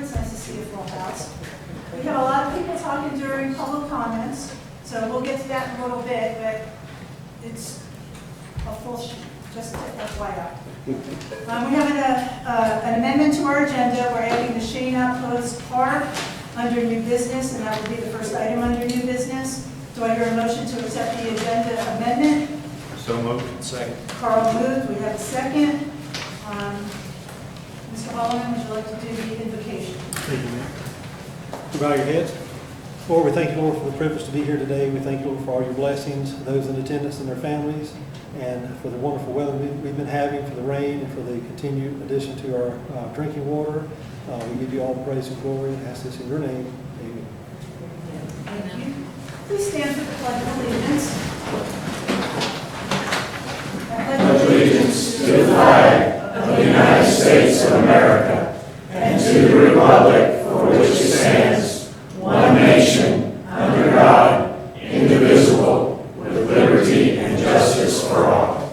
It's nice to see a full house. We have a lot of people talking during public comments, so we'll get to that in a little bit, but it's a full sheet, just FYI. We have an amendment to our agenda. We're adding the Shane Outpost Park under new business, and that will be the first item under new business. Do I hear a motion to accept the agenda amendment? So moved. Second. Carl moved. We have a second. Mr. Holloman, would you like to do the invocation? Thank you, Mayor. Bow your heads. Lord, we thank you, Lord, for the privilege to be here today. We thank you, Lord, for all your blessings, those in attendance and their families, and for the wonderful weather we've been having, for the rain, and for the continued addition to our drinking water. We give you all the praise and glory and ask this in your name. Amen. Thank you. Please stand for the Pledge of Allegiance. I pledge Allegiance to the flag of the United States of America and to the republic for which it stands, one nation, under God, indivisible, with liberty and justice for all.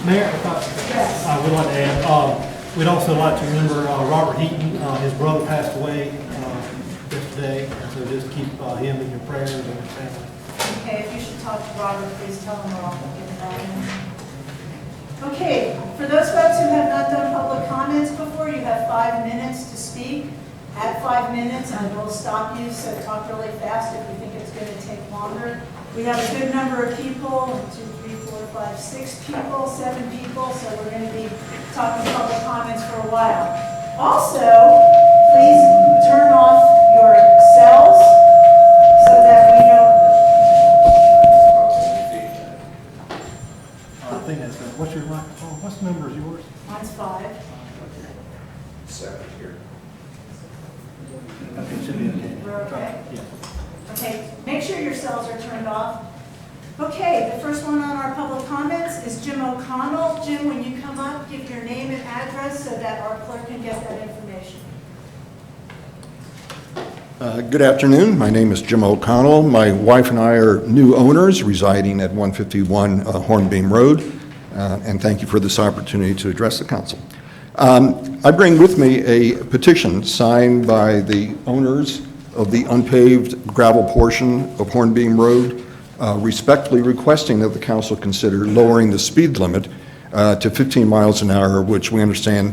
Mayor, I would like to add, we'd also like to remember Robert Heaton. His brother passed away yesterday, and so just keep him in your prayers and his family. Okay, if you should talk to Robert, please tell him we're all getting that in. Okay, for those folks who have not done public comments before, you have 5 minutes to speak. At 5 minutes, I will stop you, so talk really fast if you think it's going to take longer. We have a good number of people, 1, 2, 3, 4, 5, 6 people, 7 people, so we're going to be talking public comments for a while. Also, please turn off your cells so that we know. I think that's good. What's your microphone? What's the number is yours? Mine's 5. Second here. Okay, it should be okay. We're okay? Yeah. Okay, make sure your cells are turned off. Okay, the first one on our public comments is Jim O'Connell. Jim, when you come up, give your name and address so that our clerk can get that information. Good afternoon. My name is Jim O'Connell. My wife and I are new owners residing at 151 Hornbeam Road, and thank you for this opportunity to address the council. I bring with me a petition signed by the owners of the unpaved gravel portion of Hornbeam Road, respectfully requesting that the council consider lowering the speed limit to 15 miles an hour, which we understand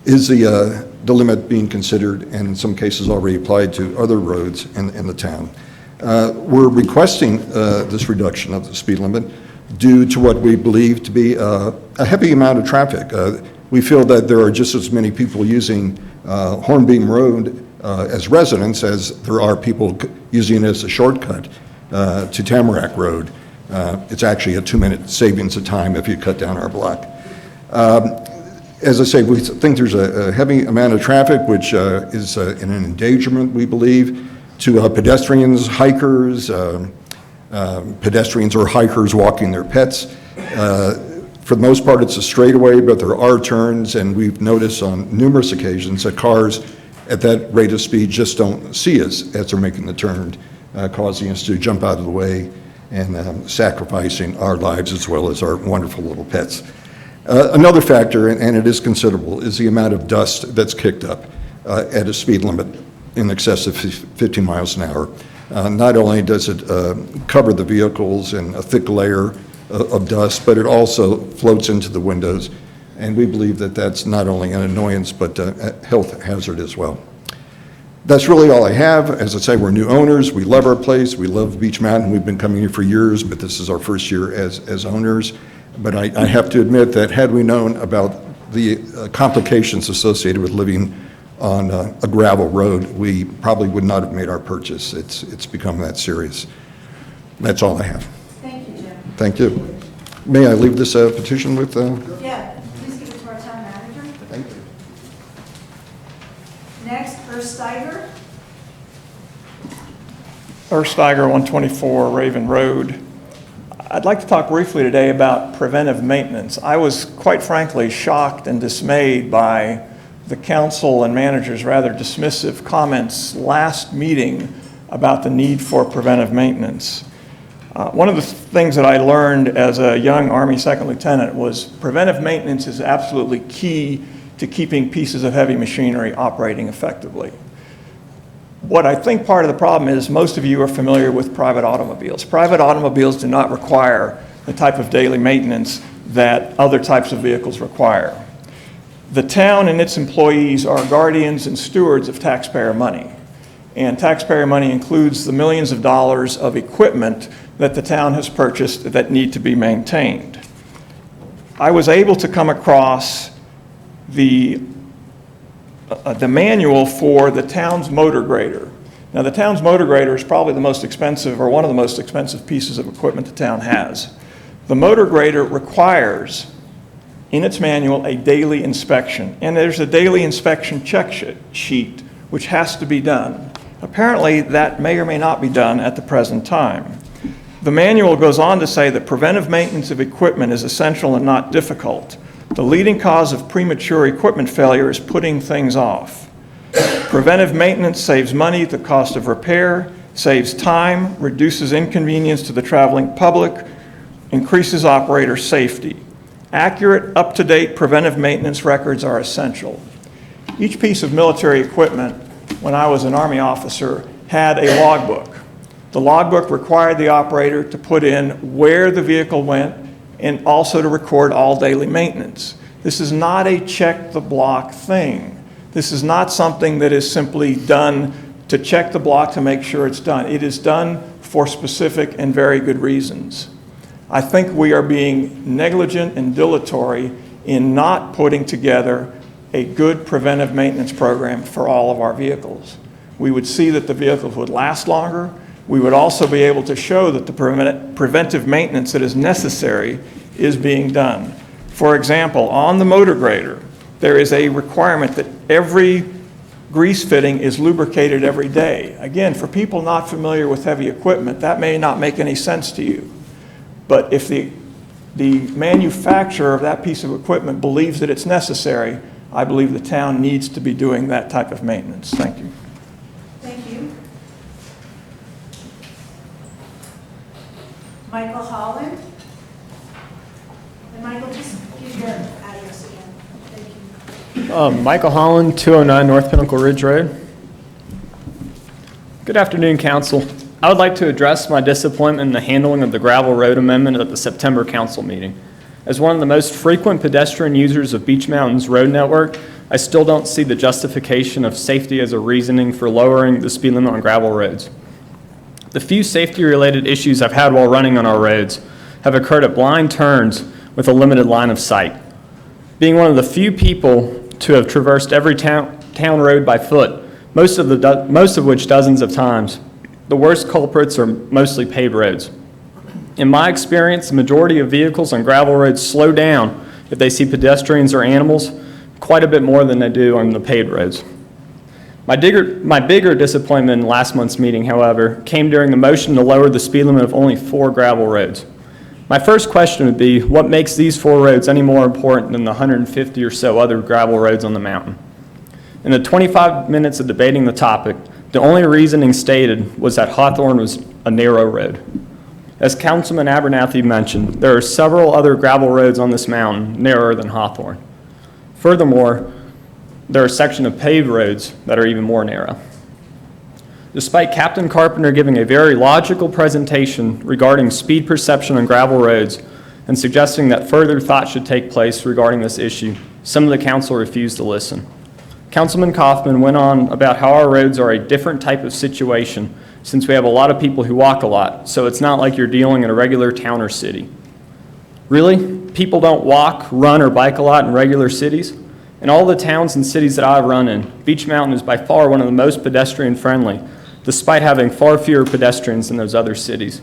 is the limit being considered and in some cases already applied to other roads in the town. We're requesting this reduction of the speed limit due to what we believe to be a heavy amount of traffic. We feel that there are just as many people using Hornbeam Road as residents as there are people using it as a shortcut to Tamarack Road. It's actually a 2-minute savings of time if you cut down our block. As I say, we think there's a heavy amount of traffic, which is an endangerment, we believe, to pedestrians, hikers, pedestrians or hikers walking their pets. For the most part, it's a straightaway, but there are turns, and we've noticed on numerous occasions that cars at that rate of speed just don't see us as they're making the turn, causing us to jump out of the way and sacrificing our lives as well as our wonderful little pets. Another factor, and it is considerable, is the amount of dust that's kicked up at a speed limit in excess of 50 miles an hour. Not only does it cover the vehicles in a thick layer of dust, but it also floats into the windows, and we believe that that's not only an annoyance, but a health hazard as well. That's really all I have. As I say, we're new owners. We love our place. We love Beech Mountain. We've been coming here for years, but this is our first year as owners. But I have to admit that had we known about the complications associated with living on a gravel road, we probably would not have made our purchase. It's become that serious. That's all I have. Thank you, Jim. Thank you. May I leave this petition with? Yeah, please give it to our town manager. Thank you. Next, Urs Steiger. Urs Steiger, 124 Raven Road. I'd like to talk briefly today about preventive maintenance. I was quite frankly shocked and dismayed by the council and manager's rather dismissive comments last meeting about the need for preventive maintenance. One of the things that I learned as a young Army second lieutenant was preventive maintenance is absolutely key to keeping pieces of heavy machinery operating effectively. What I think part of the problem is most of you are familiar with private automobiles. Private automobiles do not require the type of daily maintenance that other types of vehicles require. The town and its employees are guardians and stewards of taxpayer money. And taxpayer money includes the millions of dollars of equipment that the town has purchased that need to be maintained. I was able to come across the manual for the town's motor grader. Now, the town's motor grader is probably the most expensive, or one of the most expensive pieces of equipment the town has. The motor grader requires, in its manual, a daily inspection. And there's a daily inspection check sheet which has to be done. Apparently, that may or may not be done at the present time. The manual goes on to say that preventive maintenance of equipment is essential and not difficult. The leading cause of premature equipment failure is putting things off. Preventive maintenance saves money at the cost of repair, saves time, reduces inconvenience to the traveling public, increases operator safety. Accurate, up-to-date preventive maintenance records are essential. Each piece of military equipment, when I was an Army officer, had a logbook. The logbook required the operator to put in where the vehicle went and also to record all daily maintenance. This is not a check-the-block thing. This is not something that is simply done to check the block to make sure it's done. It is done for specific and very good reasons. I think we are being negligent and dilatory in not putting together a good preventive maintenance program for all of our vehicles. We would see that the vehicles would last longer. We would also be able to show that the preventive maintenance that is necessary is being done. For example, on the motor grader, there is a requirement that every grease fitting is lubricated every day. Again, for people not familiar with heavy equipment, that may not make any sense to you. But if the manufacturer of that piece of equipment believes that it's necessary, I believe the town needs to be doing that type of maintenance. Thank you. Thank you. Michael Holland. And Michael, just give your address again. Thank you. Michael Holland, 209 North Pinnacle Ridge Road. Good afternoon, Council. I would like to address my disappointment in the handling of the gravel road amendment at the September Council meeting. As one of the most frequent pedestrian users of Beech Mountain's road network, I still don't see the justification of safety as a reasoning for lowering the speed limit on gravel roads. The few safety-related issues I've had while running on our roads have occurred at blind turns with a limited line of sight. Being one of the few people to have traversed every town road by foot, most of which dozens of times, the worst culprits are mostly paved roads. In my experience, the majority of vehicles on gravel roads slow down if they see pedestrians or animals quite a bit more than they do on the paved roads. My bigger disappointment in last month's meeting, however, came during the motion to lower the speed limit of only 4 gravel roads. My first question would be, what makes these 4 roads any more important than the 150 or so other gravel roads on the mountain? In the 25 minutes of debating the topic, the only reasoning stated was that Hawthorne was a narrow road. As Councilman Abernathy mentioned, there are several other gravel roads on this mountain narrower than Hawthorne. Furthermore, there are a section of paved roads that are even more narrow. Despite Captain Carpenter giving a very logical presentation regarding speed perception on gravel roads and suggesting that further thought should take place regarding this issue, some of the council refused to listen. Councilman Kaufman went on about how our roads are a different type of situation since we have a lot of people who walk a lot, so it's not like you're dealing in a regular town or city. Really? People don't walk, run, or bike a lot in regular cities? In all the towns and cities that I've run in, Beech Mountain is by far one of the most pedestrian-friendly, despite having far fewer pedestrians than those other cities.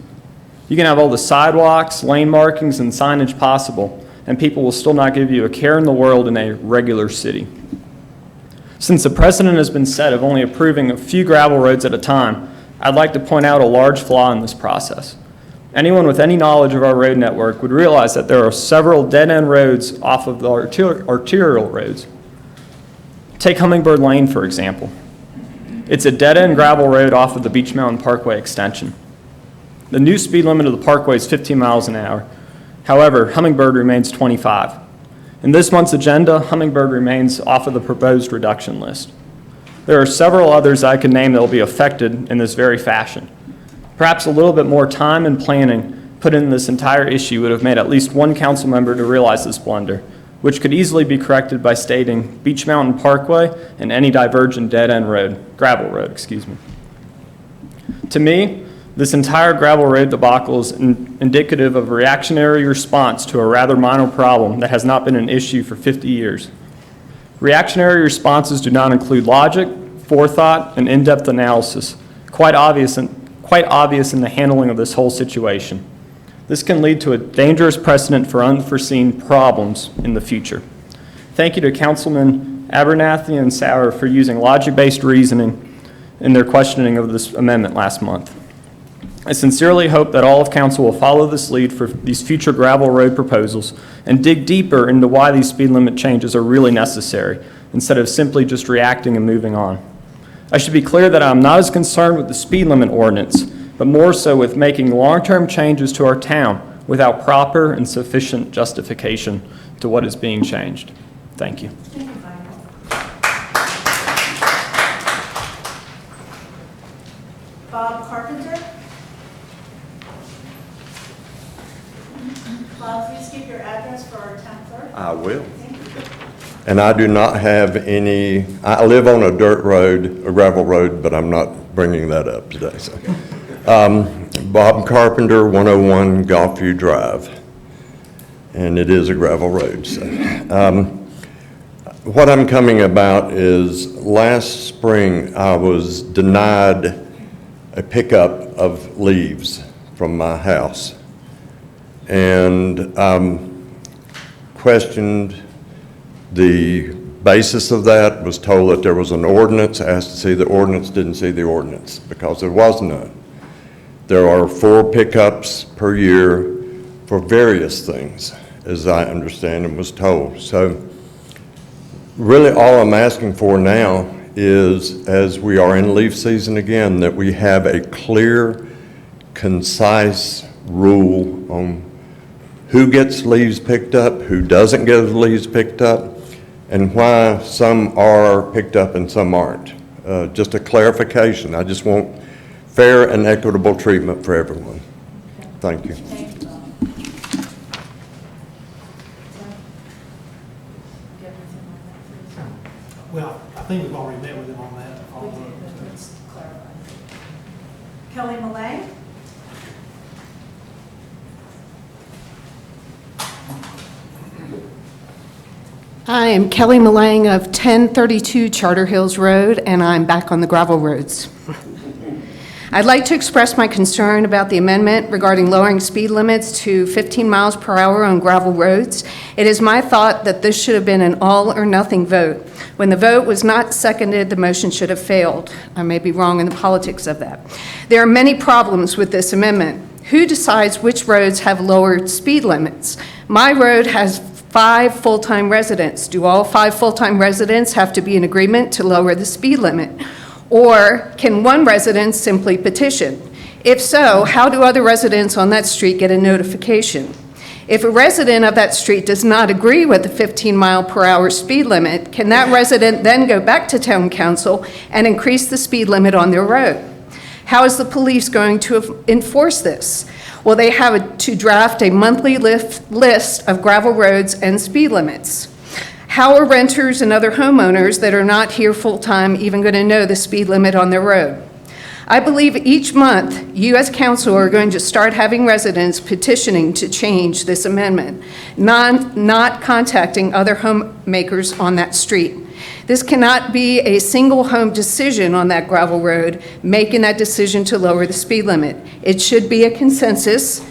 You can have all the sidewalks, lane markings, and signage possible, and people will still not give you a care in the world in a regular city. Since the precedent has been set of only approving a few gravel roads at a time, I'd like to point out a large flaw in this process. Anyone with any knowledge of our road network would realize that there are several dead-end roads off of the arterial roads. Take Hummingbird Lane, for example. It's a dead-end gravel road off of the Beech Mountain Parkway extension. The new speed limit of the parkway is 15 miles an hour. However, Hummingbird remains 25. In this month's agenda, Hummingbird remains off of the proposed reduction list. There are several others I could name that will be affected in this very fashion. Perhaps a little bit more time and planning put in this entire issue would have made at least one council member to realize this blunder, which could easily be corrected by stating Beach Mountain Parkway and any divergent dead-end road, gravel road, excuse me. To me, this entire gravel road debacle is indicative of a reactionary response to a rather minor problem that has not been an issue for 50 years. Reactionary responses do not include logic, forethought, and in-depth analysis, quite obvious in the handling of this whole situation. This can lead to a dangerous precedent for unforeseen problems in the future. Thank you to Councilman Abernathy and Sauer for using logic-based reasoning in their questioning of this amendment last month. I sincerely hope that all of council will follow this lead for these future gravel road proposals and dig deeper into why these speed limit changes are really necessary, instead of simply just reacting and moving on. I should be clear that I'm not as concerned with the speed limit ordinance, but more so with making long-term changes to our town without proper and sufficient justification to what is being changed. Thank you. Thank you, Michael. Bob Carpenter? Bob, please give your address for our town clerk. I will. Thank you. And I do not have any, I live on a dirt road, a gravel road, but I'm not bringing that up today. So, Bob Carpenter, 101 Golfview Drive, and it is a gravel road. So, what I'm coming about is last spring I was denied a pickup of leaves from my house, and questioned the basis of that, was told that there was an ordinance, asked to see the ordinance, didn't see the ordinance because there was none. There are 4 pickups per year for various things, as I understand and was told. So really all I'm asking for now is, as we are in leaf season again, that we have a clear, concise rule on who gets leaves picked up, who doesn't get leaves picked up, and why some are picked up and some aren't. Just a clarification. I just want fair and equitable treatment for everyone. Thank you. Thank you, Bob. Well, I think we've already met with him on that. We did, but let's clarify. Kelly Malay? I am Kelly Malang of 1032 Charter Hills Road, and I'm back on the gravel roads. I'd like to express my concern about the amendment regarding lowering speed limits to 15 miles per hour on gravel roads. It is my thought that this should have been an all or nothing vote. When the vote was not seconded, the motion should have failed. I may be wrong in the politics of that. There are many problems with this amendment. Who decides which roads have lowered speed limits? My road has 5 full-time residents. Do all 5 full-time residents have to be in agreement to lower the speed limit? Or can one resident simply petition? If so, how do other residents on that street get a notification? If a resident of that street does not agree with the 15-mile-per-hour speed limit, can that resident then go back to town council and increase the speed limit on their road? How is the police going to enforce this? Well, they have to draft a monthly list of gravel roads and speed limits. How are renters and other homeowners that are not here full-time even going to know the speed limit on their road? I believe each month, you as council are going to start having residents petitioning to change this amendment, not contacting other homemakers on that street. This cannot be a single home decision on that gravel road, making that decision to lower the speed limit. It should be a consensus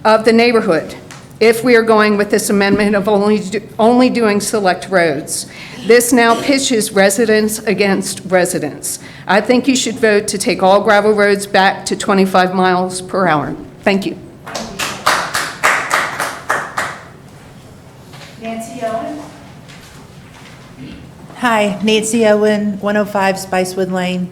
of the neighborhood if we are going with this amendment of only doing select roads. This now pitches residents against residents. I think you should vote to take all gravel roads back to 25 miles per hour. Thank you. Nancy Owen? Hi, Nancy Owen, 105 Spicewood Lane.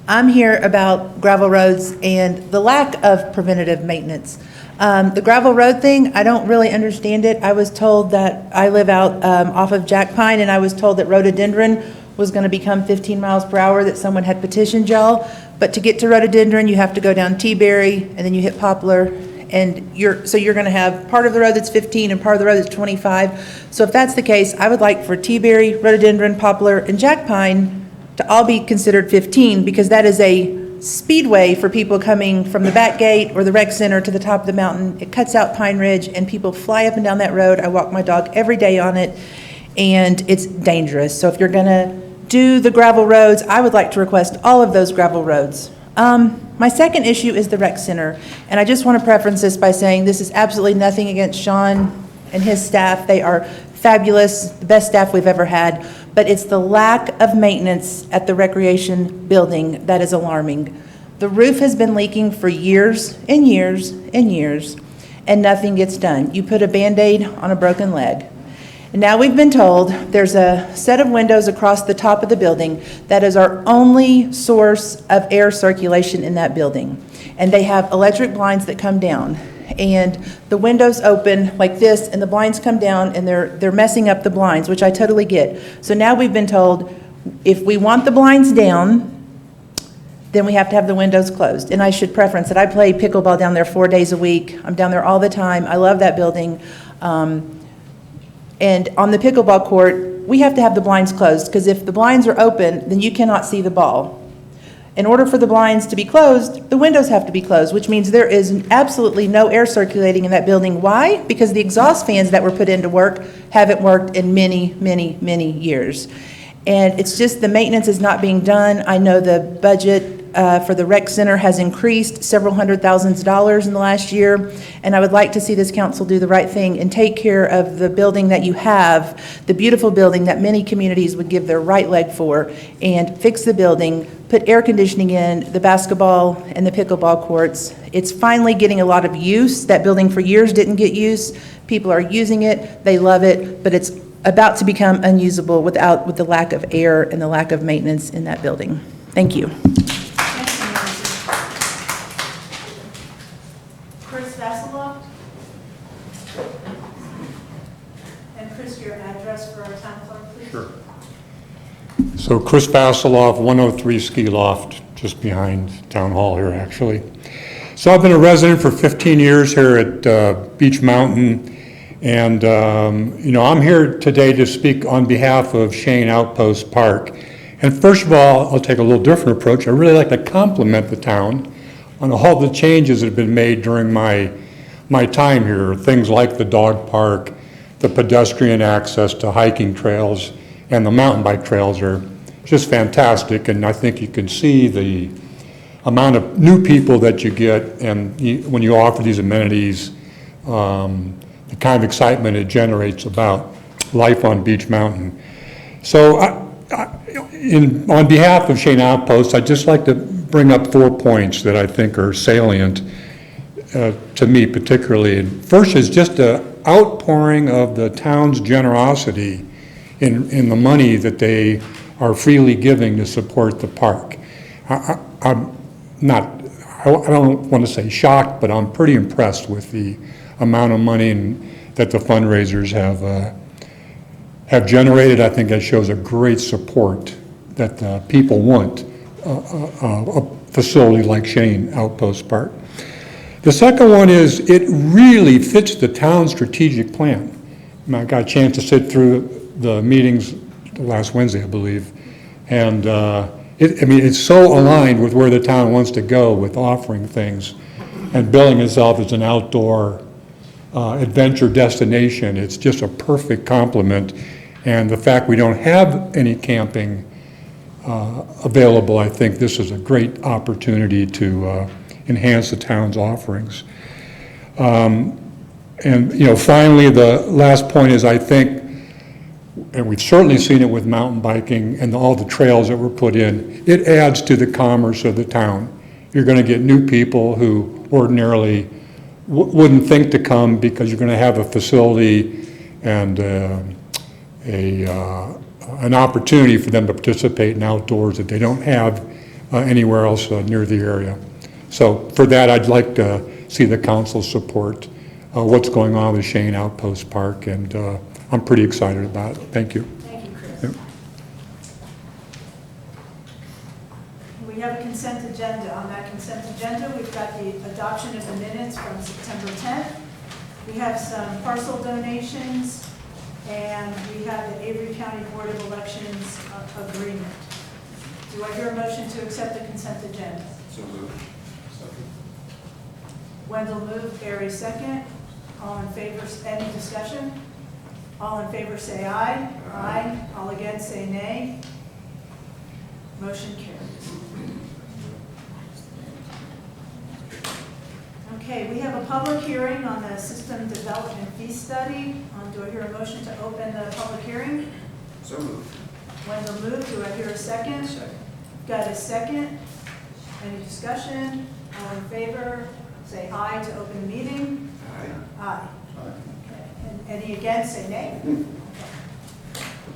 I'm here about gravel roads and the lack of preventative maintenance. The gravel road thing, I don't really understand it. I was told that, I live out off of Jack Pine, and I was told that rhododendron was going to become 15 miles per hour, that someone had petitioned y'all. But to get to rhododendron, you have to go down T-Berry, and then you hit Poplar, and you're going to have part of the road that's 15 and part of the road that's 25. So if that's the case, I would like for T-Berry, rhododendron, Poplar, and Jack Pine to all be considered 15, because that is a speedway for people coming from the back gate or the rec center to the top of the mountain. It cuts out Pine Ridge, and people fly up and down that road. I walk my dog every day on it, and it's dangerous. So if you're gonna do the gravel roads, I would like to request all of those gravel roads. My second issue is the rec center, and I just want to preference this by saying this is absolutely nothing against Sean and his staff. They are fabulous, the best staff we've ever had, but it's the lack of maintenance at the recreation building that is alarming. The roof has been leaking for years and years and years, and nothing gets done. You put a Band-Aid on a broken leg. And now we've been told there's a set of windows across the top of the building that is our only source of air circulation in that building. And they have electric blinds that come down. And the windows open like this, and the blinds come down, and they're messing up the blinds, which I totally get. So now we've been told if we want the blinds down, then we have to have the windows closed. And I should preference that I play pickleball down there 4 days a week. I'm down there all the time. I love that building. And on the pickleball court, we have to have the blinds closed, because if the blinds are open, then you cannot see the ball. In order for the blinds to be closed, the windows have to be closed, which means there is absolutely no air circulating in that building. Why? Because the exhaust fans that were put into work haven't worked in many, many, many years. And it's just the maintenance is not being done. I know the budget for the rec center has increased several $100,000s in the last year, and I would like to see this council do the right thing and take care of the building that you have, the beautiful building that many communities would give their right leg for, and fix the building, put air conditioning in, the basketball and the pickleball courts. It's finally getting a lot of use. That building for years didn't get use. People are using it, they love it, but it's about to become unusable with the lack of air and the lack of maintenance in that building. Thank you. Chris Vassilov? And Chris, your address for our town clerk, please? Sure. So Chris Vassilov, 103 Ski Loft, just behind Town Hall here, actually. So I've been a resident for 15 years here at Beech Mountain, and I'm here today to speak on behalf of Shane Outpost Park. And first of all, I'll take a little different approach. I really like to compliment the town on all the changes that have been made during my time here. Things like the dog park, the pedestrian access to hiking trails, and the mountain bike trails are just fantastic. And I think you can see the amount of new people that you get, and when you offer these amenities, the kind of excitement it generates about life on Beech Mountain. So on behalf of Shane Outpost, I'd just like to bring up 4 points that I think are salient to me particularly. And first is just an outpouring of the town's generosity in the money that they are freely giving to support the park. I don't want to say shocked, but I'm pretty impressed with the amount of money that the fundraisers have generated. I think that shows a great support that people want a facility like Shane Outpost Park. The second one is it really fits the town's strategic plan. I got a chance to sit through the meetings last Wednesday, I believe, and it's so aligned with where the town wants to go with offering things and billing itself as an outdoor adventure destination. It's just a perfect complement, and the fact we don't have any camping available, I think this is a great opportunity to enhance the town's offerings. And finally, the last point is I think, and we've certainly seen it with mountain biking and all the trails that were put in, it adds to the commerce of the town. You're going to get new people who ordinarily wouldn't think to come because you're going to have a facility and an opportunity for them to participate in outdoors that they don't have anywhere else near the area. So for that, I'd like to see the council support what's going on with Shane Outpost Park, and I'm pretty excited about it. Thank you. Thank you, Chris. Yep. We have a consent agenda. On that consent agenda, we've got the adoption of the minutes from September 10th. We have some parcel donations, and we have the Avery County Board of Elections agreement. Do I hear a motion to accept the consent agenda? So moved. Wendell moved, Barry second. All in favor, any discussion? All in favor say aye. Aye. All against say nay. Motion carries. Okay, we have a public hearing on the system development fee study. Do I hear a motion to open the public hearing? So moved. Wendell moved, do I hear a second? Second. Got a second? Any discussion? All in favor, say aye to open the meeting. Aye. Aye. Okay. And any against, say nay. Okay.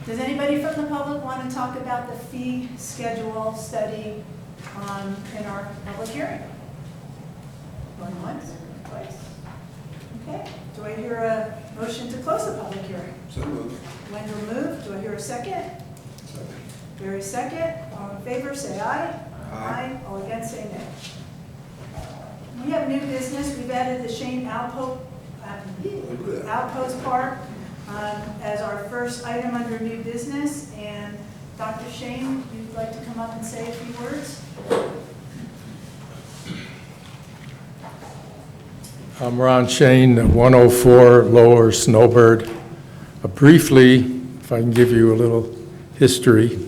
Does anybody from the public want to talk about the fee schedule study in our public hearing? Going once, twice? Okay. Do I hear a motion to close the public hearing? So moved. Wendell moved. Do I hear a second? Second. Barry second. All in favor, say aye. Aye. All against, say nay. We have new business. We've added the Shane Outpost Park as our first item under new business. And Dr. Shane, you'd like to come up and say a few words? I'm Ron Shane, 104 Lower Snowbird. Briefly, if I can give you a little history,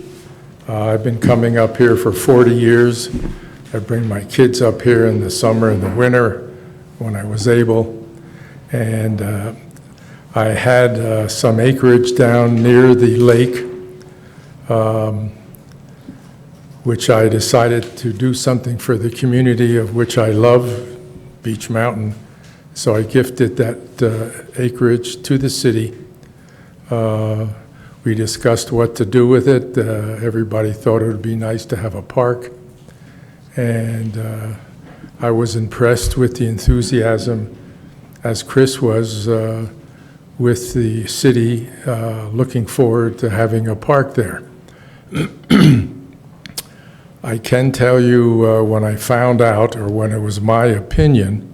I've been coming up here for 40 years. I bring my kids up here in the summer and the winter when I was able. And I had some acreage down near the lake, which I decided to do something for the community of which I love, Beech Mountain. So I gifted that acreage to the city. We discussed what to do with it. Everybody thought it would be nice to have a park. And I was impressed with the enthusiasm, as Chris was, with the city looking forward to having a park there. I can tell you when I found out, or when it was my opinion,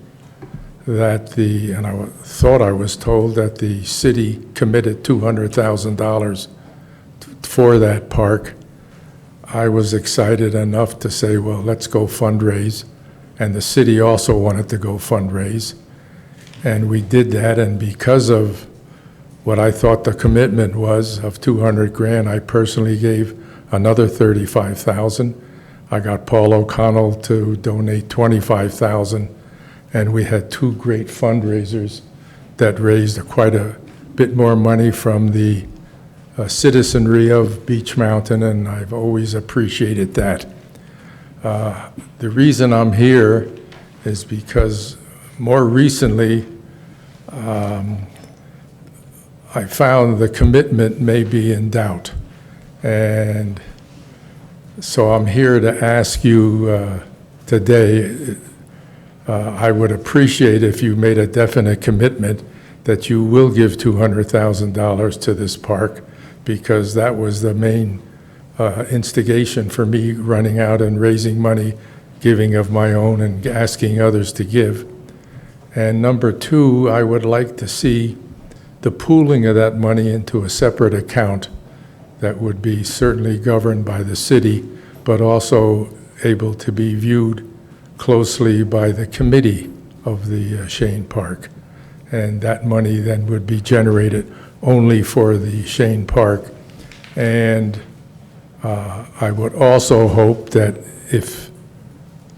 that and I thought I was told that the city committed $200,000 for that park, I was excited enough to say, well, let's go fundraise. And the city also wanted to go fundraise. And we did that, and because of what I thought the commitment was of $200,000, I personally gave another $35,000. I got Paul O'Connell to donate $25,000. And we had two great fundraisers that raised quite a bit more money from the citizenry of Beech Mountain, and I've always appreciated that. The reason I'm here is because more recently, I found the commitment may be in doubt. And so I'm here to ask you today, I would appreciate if you made a definite commitment that you will give $200,000 to this park, because that was the main instigation for me running out and raising money, giving of my own and asking others to give. And number two, I would like to see the pooling of that money into a separate account that would be certainly governed by the city, but also able to be viewed closely by the committee of the Shane Park. And that money then would be generated only for the Shane Park. And I would also hope that if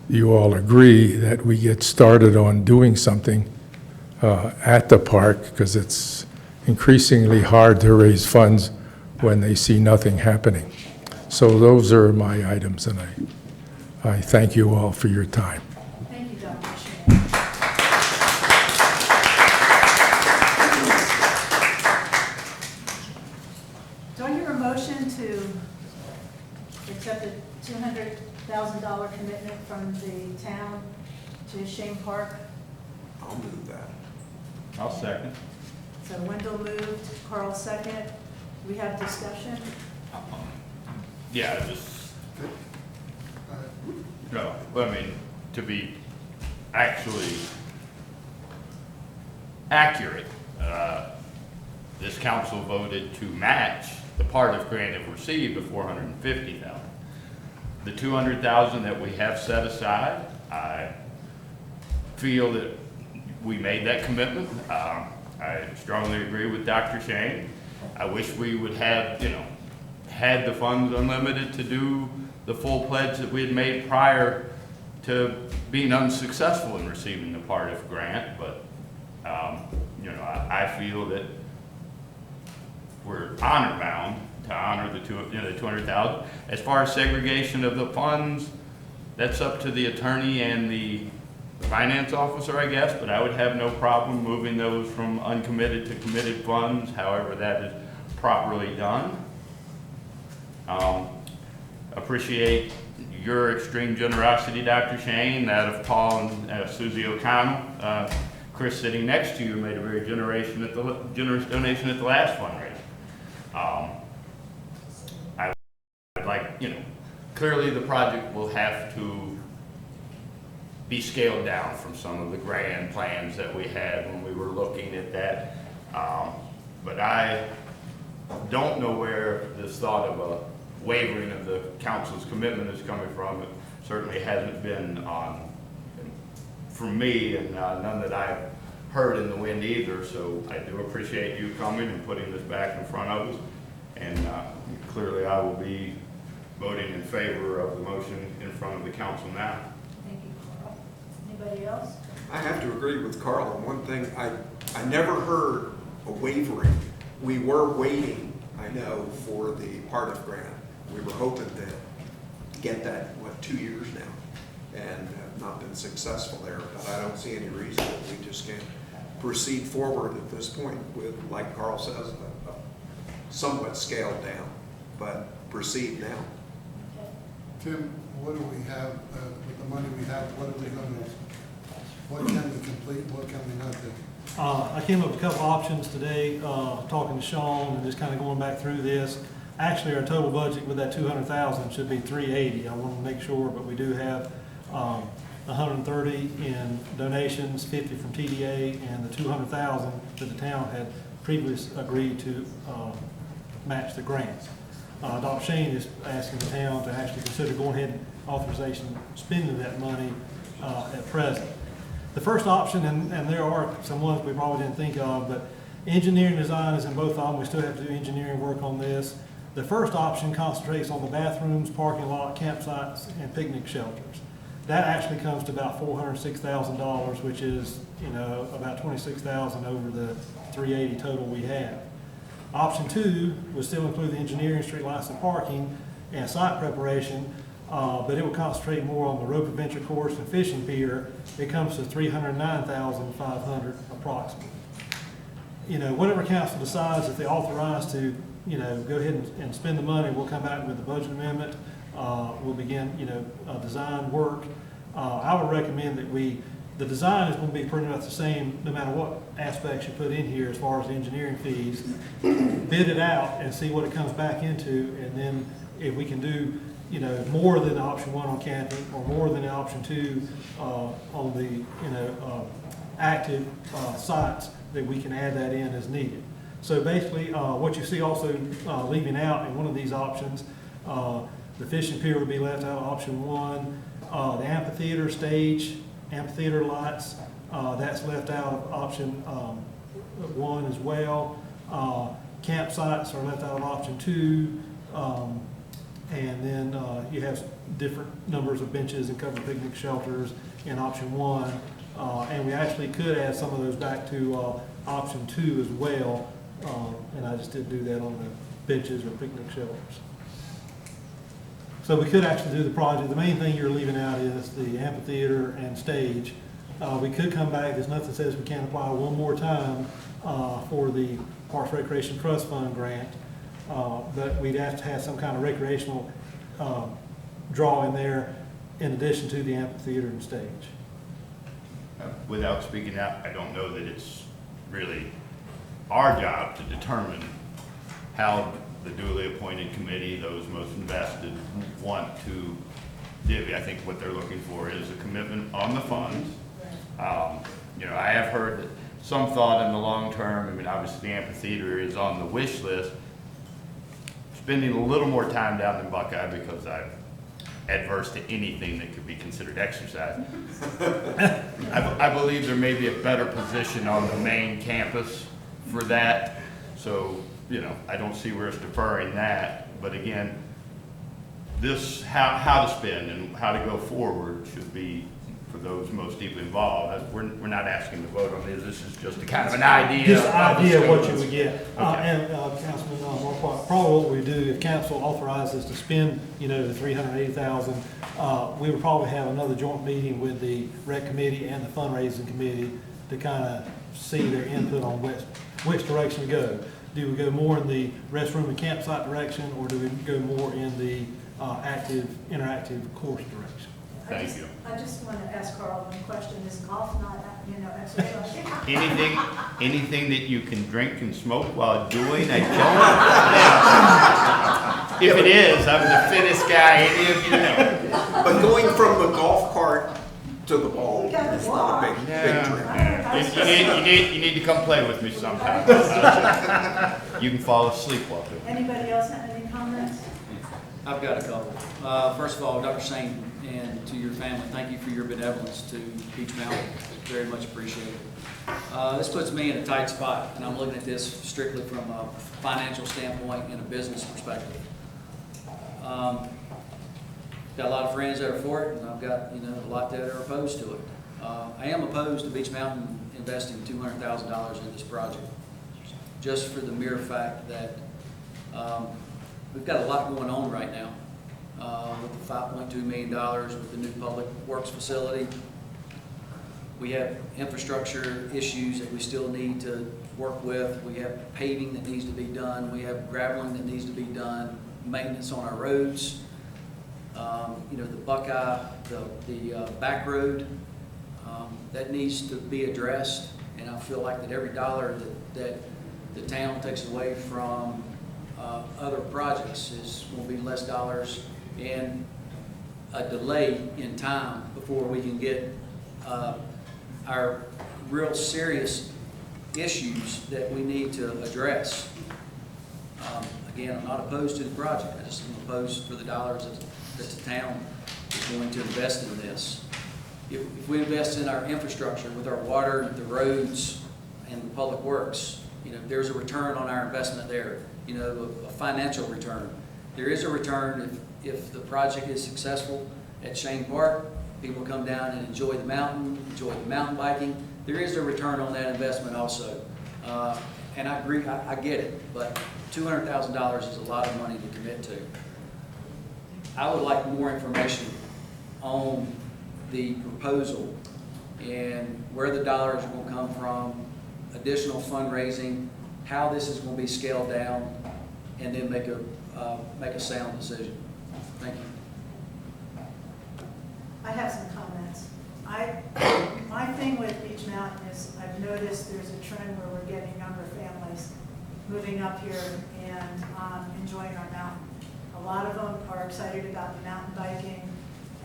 you all agree that we get started on doing something at the park, because it's increasingly hard to raise funds when they see nothing happening. So those are my items, and I thank you all for your time. Thank you, Dr. Shane. Do I hear a motion to accept a $200,000 commitment from the town to Shane Park? I'll move that. I'll second. So Wendell moved, Carl second. We have discussion? Yeah, just, no, I mean, to be actually accurate, this council voted to match the part of grant it received of $450,000. The $200,000 that we have set aside, I feel that we made that commitment. I strongly agree with Dr. Shane. I wish we would have, had the funds unlimited to do the full pledge that we had made prior to being unsuccessful in receiving the part of grant, but, I feel that we're honor bound to honor the 200,000. As far as segregation of the funds, that's up to the attorney and the finance officer, I guess, but I would have no problem moving those from uncommitted to committed funds, however that is properly done. Appreciate your extreme generosity, Dr. Shane, that of Paul and Susie O'Connell. Chris sitting next to you made a very generous donation at the last fundraiser. I would like, clearly the project will have to be scaled down from some of the grand plans that we had when we were looking at that. But I don't know where this thought of a wavering of the council's commitment is coming from. It certainly hasn't been from me, and none that I've heard in the wind either. So I do appreciate you coming and putting this back in front of us. And clearly I will be voting in favor of the motion in front of the council now. Thank you, Carl. Anybody else? I have to agree with Carl on one thing. I never heard a wavering. We were waiting, I know, for the part of grant. We were hoping to get that, 2 years now, and have not been successful there. But I don't see any reason that we just can't proceed forward at this point with, like Carl says, a somewhat scaled down, but proceed now. Tim, what do we have, with the money we have, what can we complete, what can we not do? I came up with a couple options today, talking to Sean and just kind of going back through this. Actually, our total budget with that 200,000 should be 380. I want to make sure, but we do have 130 in donations, 50 from TDA, and the 200,000 that the town had previously agreed to match the grants. Dr. Shane is asking the town to actually consider going ahead and authorization spending that money at present. The first option, and there are some ones we probably didn't think of, but engineering design is in both of them. We still have to do engineering work on this. The first option concentrates on the bathrooms, parking lot, campsites, and picnic shelters. That actually comes to about $406,000, which is, about $26,000 over the 380 total we have. Option 2 would still include the engineering, street lights, and parking, and site preparation, but it will concentrate more on the rope adventure course and fishing pier. It comes to $309,500 approximately. Whatever council decides, if they authorize to, go ahead and spend the money, we'll come back with the budget amendment. We'll begin, design work. I would recommend that the design is going to be pretty much the same no matter what aspects you put in here as far as the engineering fees. Bid it out and see what it comes back into, and then if we can do, more than option 1 on camping or more than option 2 on the, active sites, that we can add that in as needed. So basically, what you see also leaving out in one of these options, the fishing pier would be left out of option 1. The amphitheater stage, amphitheater lights, that's left out of option 1 as well. Campsites are left out of option 2. And then you have different numbers of benches and covered picnic shelters in option 1. And we actually could add some of those back to option 2 as well. And I just didn't do that on the benches or picnic shelters. So we could actually do the project. The main thing you're leaving out is the amphitheater and stage. We could come back. There's nothing that says we can't apply one more time for the Parks Recreation Trust Fund grant. But we'd have to have some kind of recreational draw in there in addition to the amphitheater and stage. Without speaking out, I don't know that it's really our job to determine how the duly appointed committee, those most invested, want to divvy. I think what they're looking for is a commitment on the funds. You know, I have heard that some thought in the long term, I mean, obviously the amphitheater is on the wish list, spending a little more time down in Buckeye because I'm adverse to anything that could be considered exercise. I believe there may be a better position on the main campus for that. So, you know, I don't see where it's deferring that. But again, this, how to spend and how to go forward should be for those most deeply involved. We're not asking to vote on this. This is just a kind of an idea. Just an idea of what you would get. Okay. And Councilman Marquardt, probably what we do, if council authorizes to spend, you know, the $380,000, we would probably have another joint meeting with the rec committee and the fundraising committee to kind of see their input on which direction to go. Do we go more in the restroom and campsite direction, or do we go more in the interactive course direction? Thank you. I just want to ask Carl one question. Is golf not, you know, exercise? Anything that you can drink and smoke while doing, I don't. If it is, I'm the fittest guy any of you know. But going from the golf cart to the ball You gotta is not a big trip. You need to come play with me sometime. You can fall asleep while doing it. Anybody else have any comments? I've got a couple. First of all, Dr. Sain, and to your family, thank you for your benevolence to Beech Mountain. Very much appreciated. This puts me in a tight spot, and I'm looking at this strictly from a financial standpoint and a business perspective. Got a lot of friends that are for it, and I've got, you know, a lot that are opposed to it. I am opposed to Beech Mountain investing $200,000 in this project, just for the mere fact that we've got a lot going on right now with the $5.2 million with the new public works facility. We have infrastructure issues that we still need to work with. We have paving that needs to be done. We have graveling that needs to be done, maintenance on our roads. You know, the Buckeye, the back road, that needs to be addressed. And I feel like that every dollar that the town takes away from other projects is will be less dollars and a delay in time before we can get our real serious issues that we need to address. Again, I'm not opposed to the project. I just am opposed for the dollars that the town is going to invest in this. If we invest in our infrastructure with our water, the roads, and the public works, you know, there's a return on our investment there. You know, a financial return. There is a return if the project is successful at Shane Park. People come down and enjoy the mountain, enjoy the mountain biking. There is a return on that investment also. And I agree, I get it, but $200,000 is a lot of money to commit to. I would like more information on the proposal and where the dollars are going to come from, additional fundraising, how this is going to be scaled down, and then make a sound decision. Thank you. I have some comments. My thing with Beech Mountain is I've noticed there's a trend where we're getting younger families moving up here and enjoying our mountain. A lot of them are excited about the mountain biking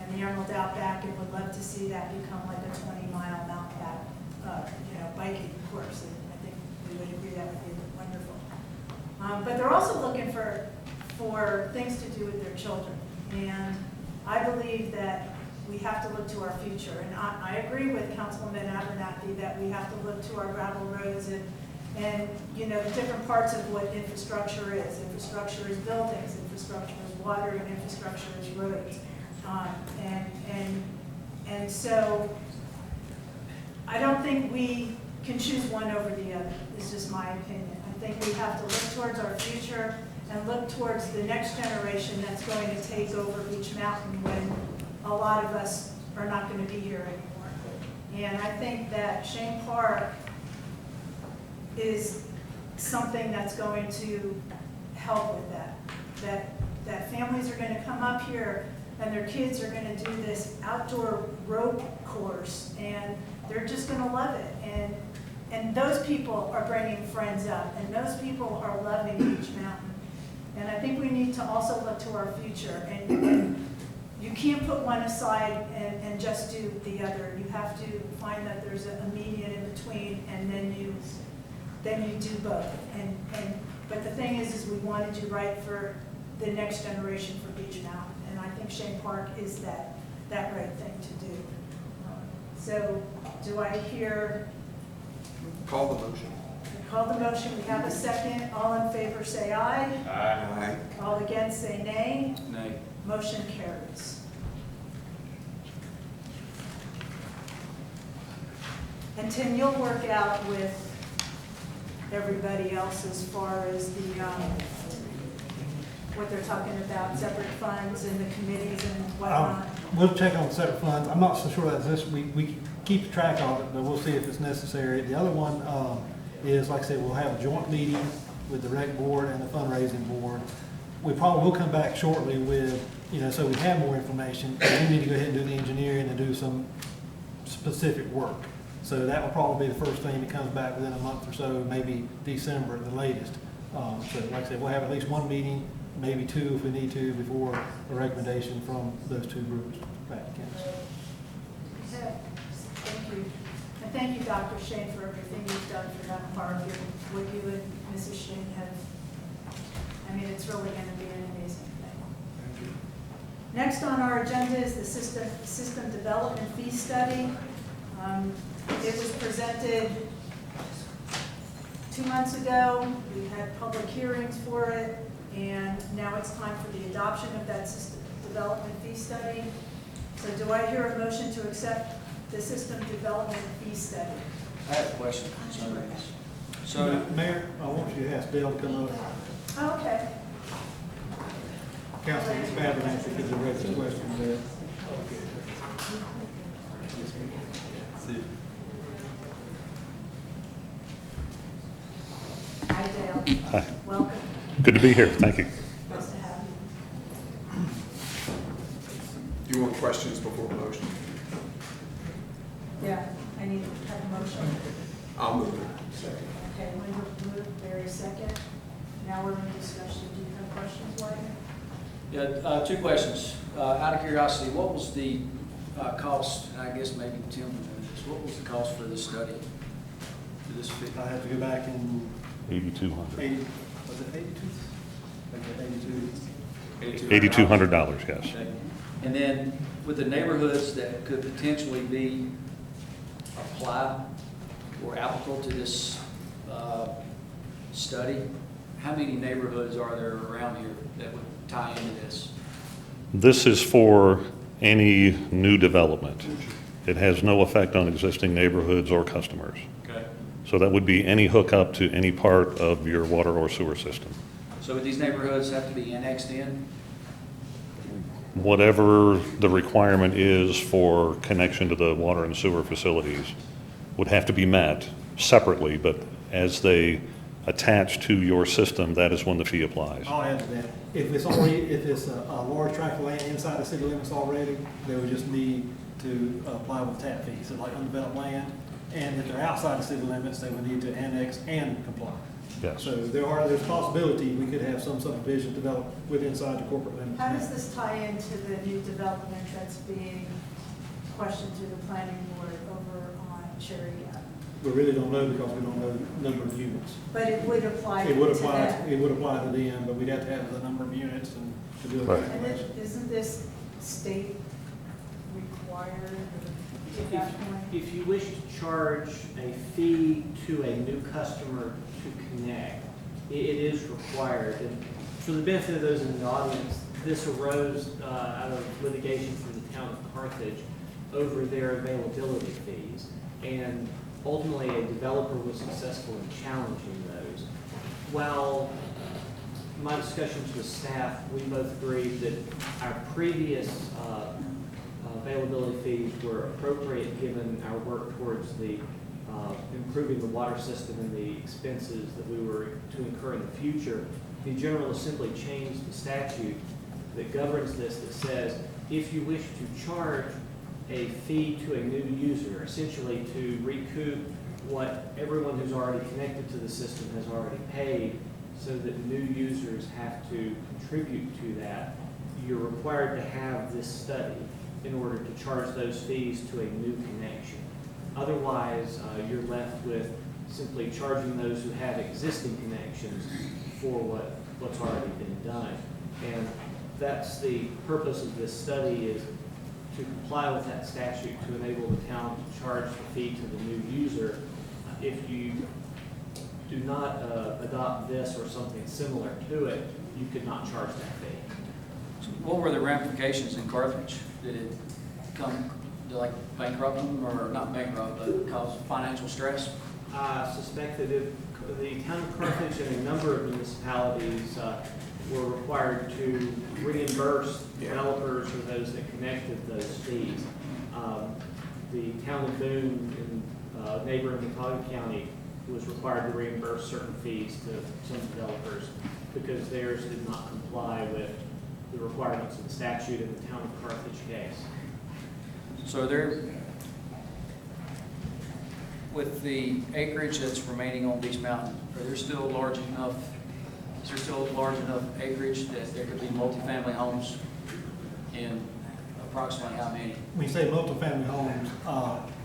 and the Emerald Outback and would love to see that become like a 20-mile mountain back, biking course. And I think we would agree that would be wonderful. But they're also looking for things to do with their children. And I believe that we have to look to our future. And I agree with Councilwoman Abernathy that we have to look to our gravel roads and you know, different parts of what infrastructure is. Infrastructure is buildings, infrastructure is water, and infrastructure is roads. And so I don't think we can choose one over the other. It's just my opinion. I think we have to look towards our future and look towards the next generation that's going to take over Beech Mountain when a lot of us are not going to be here anymore. And I think that Shane Park is something that's going to help with that. That families are going to come up here and their kids are gonna do this outdoor rope course, and they're just gonna love it. And those people are bringing friends up, and those people are loving Beach Mountain. And I think we need to also look to our future, and you can't put one aside and just do the other. You have to find that there's a median in between, and then you do both. But the thing is we want to do right for the next generation for Beach Mountain, and I think Shane Park is that right thing to do. So do I hear? Call the motion. Call the motion. We have a second. All in favor say aye. Aye. All against say nay. Nay. Motion carries. And Tim, you'll work out with everybody else as far as the, what they're talking about, separate funds and the committees and whatnot. We'll check on separate funds. I'm not so sure that's this, we keep track of it, but we'll see if it's necessary. The other one is, like I said, we'll have a joint meeting with the rec board and the fundraising board. We probably will come back shortly with, so we have more information. We need to go ahead and do the engineering and do some specific work. So that will probably be the first thing that comes back within a month or so, maybe December at the latest. So like I said, we'll have at least one meeting, maybe two if we need to, before a recommendation from those two groups back to council. Okay. Thank you. And thank you, Dr. Shane, for everything you've done for that park and what you and Mrs. Shane have. I mean, it's really going to be an amazing thing. Thank you. Next on our agenda is the system development fee study. It was presented 2 months ago. We had public hearings for it, and now it's time for the adoption of that system development fee study. So do I hear a motion to accept the system development fee study? I have a question. So, Mayor, I want you to ask Dale to come up. Oh, okay. Councilman Badger, if you could direct the question there. Hi, Dale. Hi. Welcome. Good to be here. Thank you. Nice to have you. Do you want questions before the motion? Yeah, I need to have a motion. I'll move it. Okay, Linda moved, Barry second. Now we're in discussion. Do you have questions, Wayne? yeah, 2 questions. Out of curiosity, what was the cost, and I guess maybe Tim will know this, what was the cost for this study, for this fee? I have to go back and 8,200. 80, was it 82? Okay, 82. $8,200, yes. Okay. And then with the neighborhoods that could potentially be apply or applicable to this study, how many neighborhoods are there around here that would tie into this? This is for any new development. It has no effect on existing neighborhoods or customers. Okay. So that would be any hookup to any part of your water or sewer system. So would these neighborhoods have to be annexed in? Whatever the requirement is for connection to the water and sewer facilities would have to be met separately, but as they attach to your system, that is when the fee applies. I'll add to that. If it's a large tract of land inside the city limits already, they would just need to apply with tap fees, so like undeveloped land. And if they're outside the city limits, they would need to annex and comply. Yes. So there's a possibility we could have some subdivision developed within inside the corporate limits. How does this tie into the new development that's being questioned through the planning board over on Cherry Gap? We really don't know because we don't know the number of units. But it would apply to It would apply, that. it would apply to them, but we'd have to have the number of units and to do Right. it. And isn't this state required at that point? If you wish to charge a fee to a new customer to connect, it is required. And for the benefit of those in the audience, this arose out of litigation from the town of Carthage over their availability fees. And ultimately, a developer was successful in challenging those. While my discussions with staff, we both agreed that our previous availability fees were appropriate given our work towards the improving the water system and the expenses that we were to incur in the future. The General Assembly changed the statute that governs this that says if you wish to charge a fee to a new user, essentially to recoup what everyone who's already connected to the system has already paid, so that new users have to contribute to that, you're required to have this study in order to charge those fees to a new connection. Otherwise, you're left with simply charging those who have existing connections for what's already been done. And that's the purpose of this study, is to comply with that statute to enable the town to charge the fee to the new user. If you do not adopt this or something similar to it, you could not charge that fee. So what were the ramifications in Carthage? Did it come to like bankrupt them, or not bankrupt, but cause financial stress? I suspect that the town of Carthage and a number of municipalities were required to reimburse developers or those that connected those fees. The town of Boone in neighboring Mataga County was required to reimburse certain fees to some developers because theirs did not comply with the requirements of the statute in the town of Carthage case. So there, with the acreage that's remaining on Beach Mountain, are there still large enough, is there still large enough acreage that there could be multifamily homes in approximately how many? When you say multifamily homes,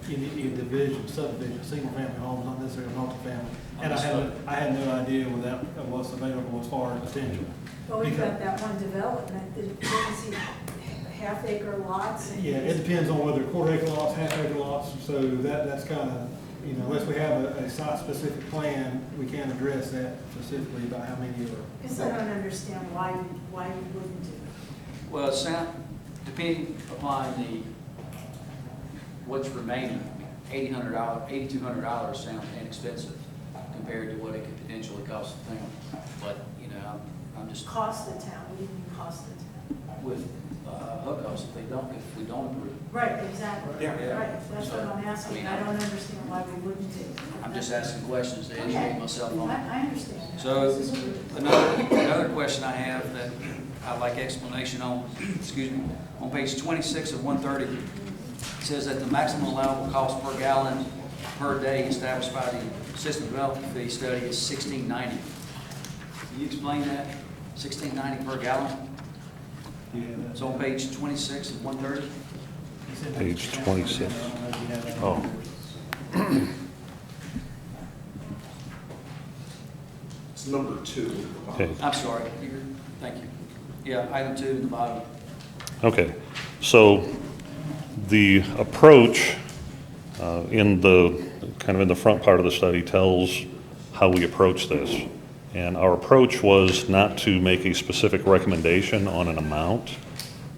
in division, subdivision, single-family homes, not necessarily multifamily. And I had no idea what's available as far as potential. Well, we've got that one development that is half-acre lots. And Yeah, it depends on whether quarter-acre lots, half-acre lots, so that's kind of, unless we have a site-specific plan, we can't address that specifically about how many are. I guess I don't understand why you wouldn't do it. Well, depending upon what's remaining, $8,200 sounds inexpensive compared to what it could potentially cost the town. But, I'm just. Cost the town, what do you mean cost the town? With hookups, if we don't approve. Right, exactly. Yeah. Right, that's what I'm asking. I don't understand why we wouldn't do it. I'm just asking questions to educate myself on. I understand. So another question I have that I'd like explanation on, excuse me, on page 26 of 130, it says that the maximum allowable cost per gallon per day established by the system development fee study is $16.90. Can you explain that? $16.90 per gallon? Yeah. It's on page 26 of 130. Page 26. Oh. It's number 2. Okay. I'm sorry. Thank you. Yeah, item 2 in the bottom. Okay, so the approach in the front part of the study tells how we approach this. And our approach was not to make a specific recommendation on an amount,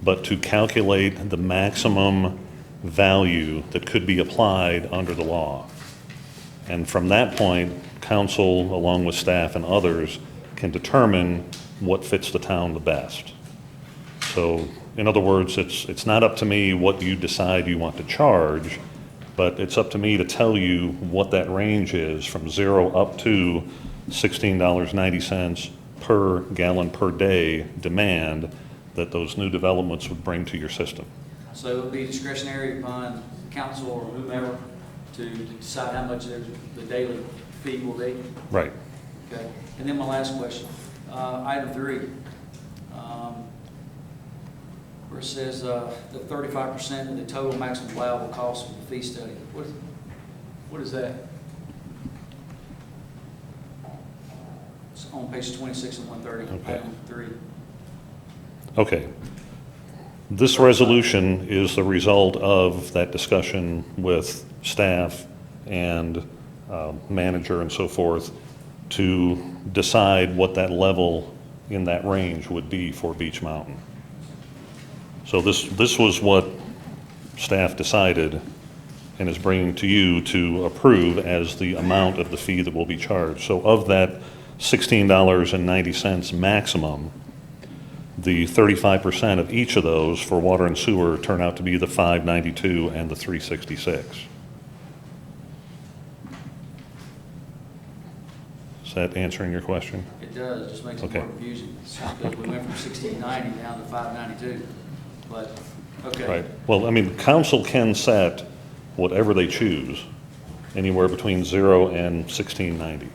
but to calculate the maximum value that could be applied under the law. And from that point, council, along with staff and others, can determine what fits the town the best. So, in other words, it's not up to me what you decide you want to charge, but it's up to me to tell you what that range is from 0 up to $16.90 per gallon per day demand that those new developments would bring to your system. So it would be discretionary upon council or whomever to decide how much the daily fee will be? Right. Okay. And then my last question, item 3, where it says the 35% of the total maximum allowable cost of the fee study. What is that? It's on page 26 and 130, Okay. item 3. Okay. This resolution is the result of that discussion with staff and manager and so forth to decide what that level in that range would be for Beach Mountain. So this was what staff decided and is bringing to you to approve as the amount of the fee that will be charged. So of that $16.90 maximum, the 35% of each of those for water and sewer turn out to be the $5.92 and the $3.66. Does that answering your question? It does, it just makes it Okay. more confusing. Because we went from 1690 down to 592, but, okay. Right. Well, I mean, council can set whatever they choose, anywhere between 0 and 1690.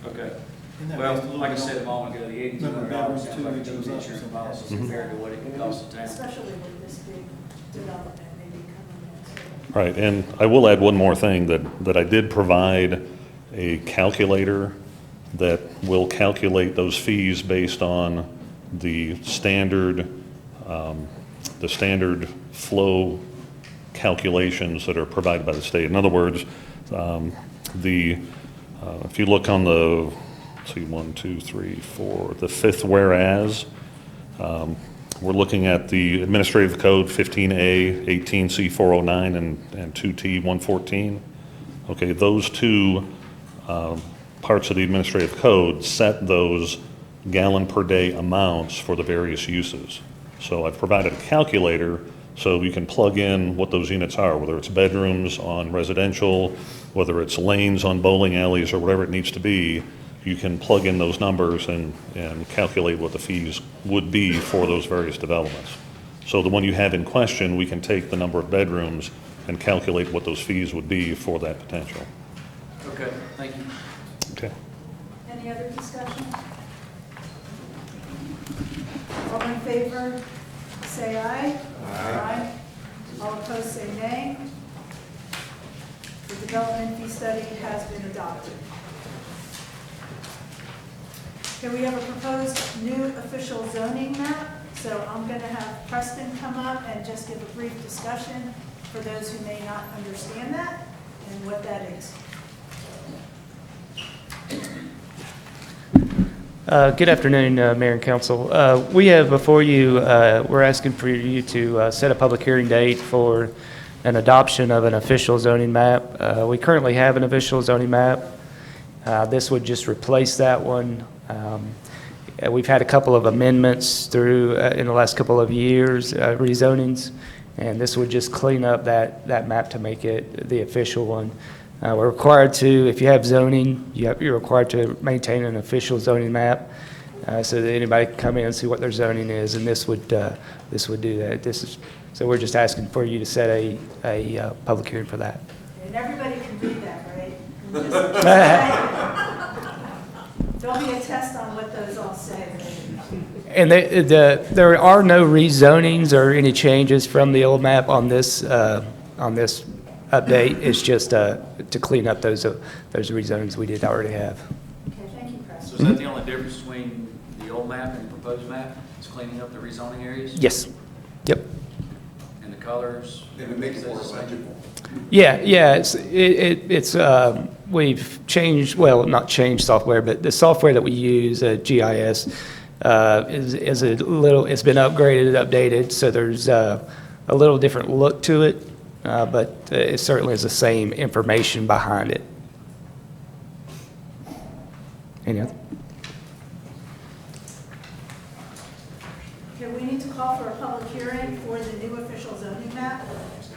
Okay. Isn't that Well, based a little like I bit said a on moment ago, the number of $8,200 bedrooms sounds too, like a it cheap goes up insurance and policy stuff. compared to what it could cost the town. Especially with this big development maybe coming in. Right, and I will add one more thing, that I did provide a calculator that will calculate those fees based on the standard flow calculations that are provided by the state. In other words, if you look on the, let's see, 1, 2, 3, 4, the fifth whereas, we're looking at the Administrative Code 15A, 18C 409, and 2T 114. Okay, those two parts of the Administrative Code set those gallon per day amounts for the various uses. So I've provided a calculator so you can plug in what those units are, whether it's bedrooms on residential, whether it's lanes on bowling alleys, or whatever it needs to be. You can plug in those numbers and calculate what the fees would be for those various developments. So the one you have in question, we can take the number of bedrooms and calculate what those fees would be for that potential. Okay, thank you. Okay. Any other discussion? All in favor, say aye. Aye. All opposed, say nay. The development fee study has been adopted. Okay, we have a proposed new official zoning map, so I'm going to have Preston come up and just give a brief discussion for those who may not understand that and what that is. Good afternoon, Mayor and Council. We have before you, we're asking for you to set a public hearing date for an adoption of an official zoning map. We currently have an official zoning map. This would just replace that one. We've had a couple of amendments through in the last couple of years, rezonings, and this would just clean up that map to make it the official one. We're required to, if you have zoning, you're required to maintain an official zoning map so that anybody can come in and see what their zoning is, and this would do that. So we're just asking for you to set a public hearing for that. And everybody can read that, right? There'll be a test on what those all say. And there are no rezonings or any changes from the old map on this update. It's just to clean up those rezonings we did already have. Okay, thank you, Preston. So is that the only difference between the old map and the proposed map? It's cleaning up the rezoning areas? Yes. Yep. And the colors? And it makes it more legible. Yeah. It's we've changed, well, not changed software, but the software that we use, GIS, is a little. It's been upgraded, updated, so there's a little different look to it. But it certainly is the same information behind it. Any other? Okay, we need to call for a public hearing for the new official zoning map,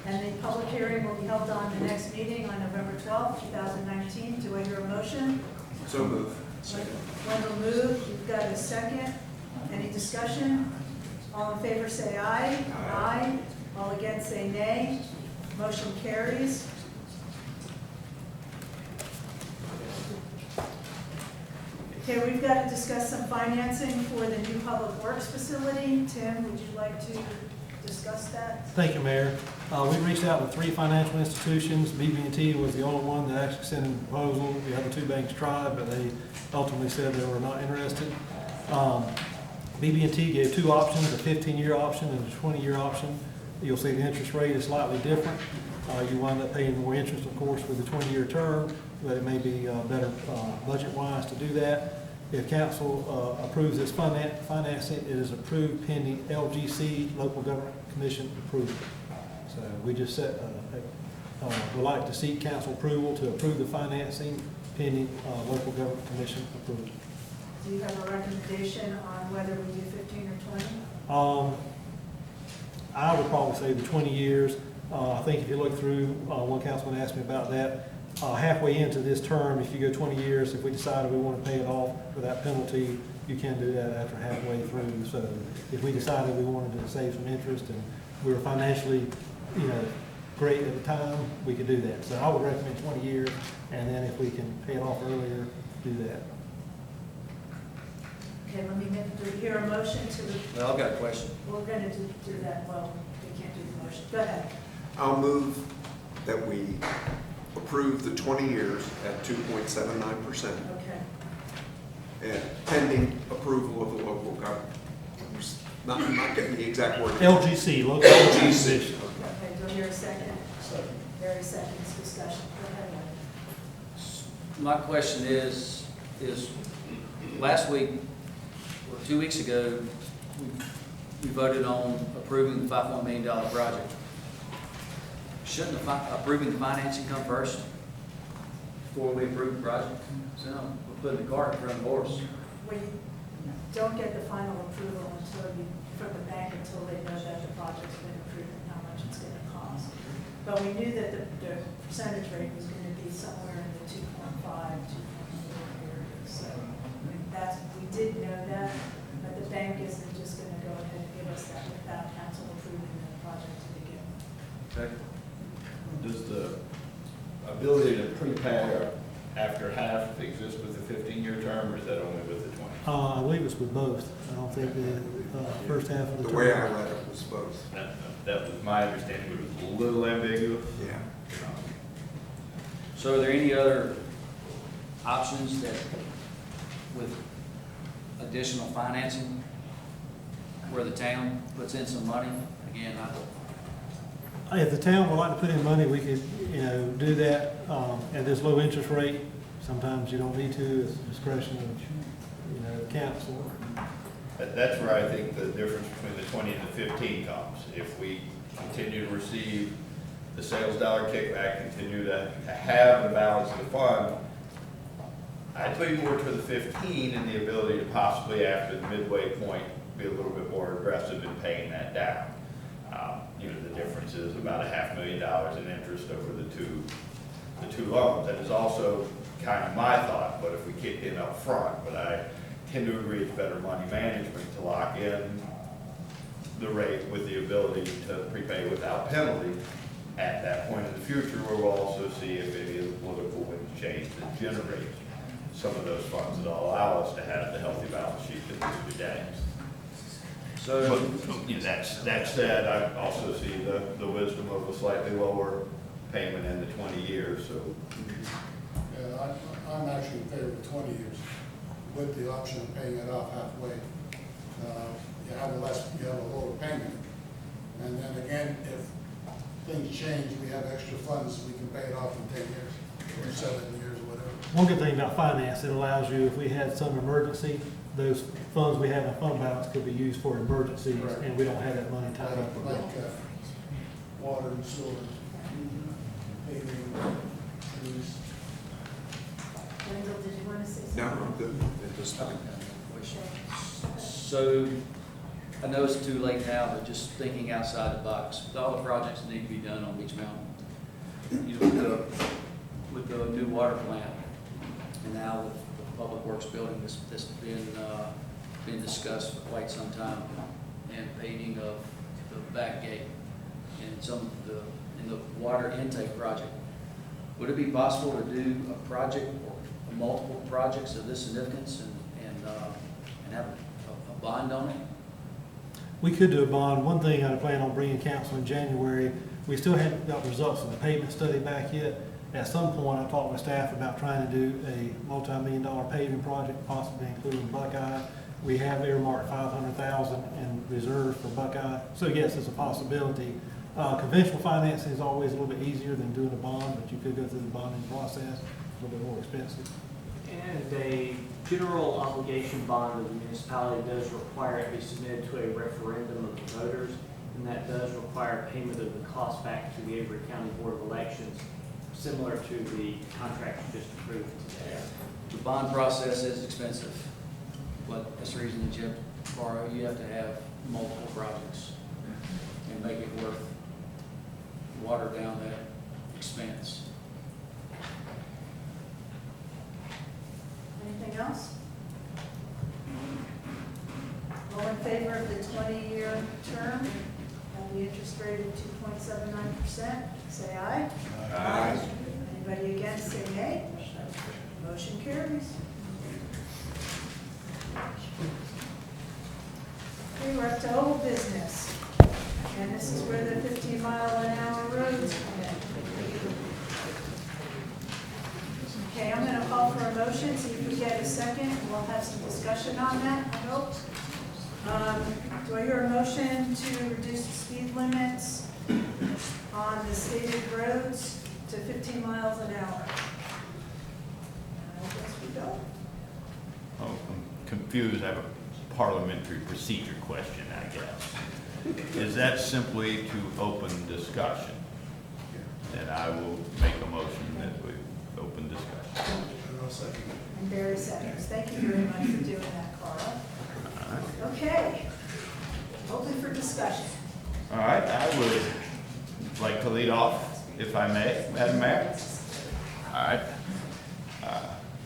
and the public hearing will be held on the next meeting on November 12th, 2019. Do I hear a motion? So move. Wendell moved. You've got a second. Any discussion? All in favor say aye. Aye. All against say nay. Motion carries. Okay, we've got to discuss some financing for the new public works facility. Tim, would you like to discuss that? Thank you, Mayor. We reached out to 3 financial institutions. BB&T was the only one that actually sent in a proposal. The other 2 banks tried, but they ultimately said they were not interested. BB&T gave 2 options, a 15-year option and a 20-year option. You'll see the interest rate is slightly different. You wind up paying more interest, of course, with the 20-year term, but it may be better budget-wise to do that. If council approves this financing, it is approved pending LGC, Local Government Commission approval. So we just would like to seek council approval to approve the financing pending Local Government Commission approval. Do you have a recommendation on whether we do 15 or 20? I would probably say the 20 years. I think if you look through, one councilman asked me about that, halfway into this term, if you go 20 years, if we decided we want to pay it off without penalty, you can do that after halfway through. So if we decided we wanted to save some interest and we were financially, great at the time, we could do that. So I would recommend 20 years, and then if we can pay it off earlier, do that. Okay, let me do we hear a motion to the, Well, I've got a question. we're going to do that, well, we can't do the motion. Go ahead. I'll move that we approve the 20 years at 2.79%. Okay. And pending approval of the local government. I'm not getting the exact word. LGC, local LGC. Okay, do I hear a second? Second. Very seconds discussion. Go ahead, Mike. My question is last week, or 2 weeks ago, we voted on approving the $5.1 million project. Shouldn't approving the financing come first before we approve the project? So we're putting the cart in front of the horse. We don't get the final approval from the bank until they know that the project's been approved and how much it's going to cost. But we knew that the percentage rate was going to be somewhere in the 2.5, 2.4 area. So we did know that, but the bank isn't just going to go ahead and give us that without council approving the project to begin. Okay. Does the ability to prepay after half exist with the 15-year term, or is that only with the 20? I believe it's with both. I don't think the first half of the term. The way I read it was both. That was my understanding, but it was a little ambiguous. Yeah. So are there any other options that, with additional financing, where the town puts in some money? Again, If the town would like to put in money, we could, do that at this low interest rate. Sometimes you don't need to. It's discretion of, council. That's where I think the difference between the 20 and the 15 comes. If we continue to receive the sales dollar kickback, continue to have the balance of the fund, I'd lean more to the 15 and the ability to possibly, after the midway point, be a little bit more aggressive in paying that down. The difference is about $500,000 in interest over the two loans. That is also kind of my thought, but if we kick in up front, but I tend to agree it's better money management to lock in the rate with the ability to prepay without penalty at that point in the future, where we'll also see if any of the political winds change that generate some of those funds that will allow us to have the healthy balance sheet that we today. So, that said, I also see the wisdom of a slightly lower payment in the 20 years, so. Yeah, I'm actually in favor of 20 years with the option of paying it off halfway. You have a lower payment. And then again, if things change, we have extra funds, we can pay it off in 10 years or 7 years or whatever. One good thing about finance, it allows you, if we had some emergency, those funds we have in fund balance could be used for emergencies, Right. and we don't have that money tied up. Like water and sewer, paving, trees. Wendell, did you want to say something? No, I'm good at this time. So, I know it's too late now, but just thinking outside the box, with all the projects that need to be done on Beach Mountain, with the new water plant, and now with the public works building that's been discussed for quite some time, and painting of the back gate, and in the water intake project, would it be possible to do a project or multiple projects of this significance and have a bond on it? We could do a bond. One thing I plan on bringing council in January, we still haven't got results of the pavement study back yet. At some point, I talked with staff about trying to do a multi-million-dollar paving project, possibly including Buckeye. We have earmarked $500,000 in reserve for Buckeye. So yes, it's a possibility. Conventional financing is always a little bit easier than doing a bond, but you could go through the bonding process, a little bit more expensive. And a general obligation bond of the municipality does require it be submitted to a referendum of the voters, and that does require payment of the cost back to the Avery County Board of Elections, similar to the contract you just approved today. The bond process is expensive, but that's the reason that you have to borrow. You have to have multiple projects and make it worth water down that expense. tax rate of 2.79%, say aye. Aye. Anybody against, say nay. Motion carries. Okay, we're up to old business. And this is where the 15-mile-an-hour roads come in. Okay, I'm going to call for a motion, see if we get a second, and we'll have some discussion on that, I hope. Do I hear a motion to reduce the speed limits on the stated roads to 15 miles an hour? I guess we don't. Oh, I'm confused. I have a parliamentary procedure question, I guess. Is that simply to open discussion? Then I will make a motion that we open discussion. And Barry seconds. Thank you very much for doing that, Carl. Okay. Open for discussion. All right, I would like to lead off, if I may, Madam Mayor. All right.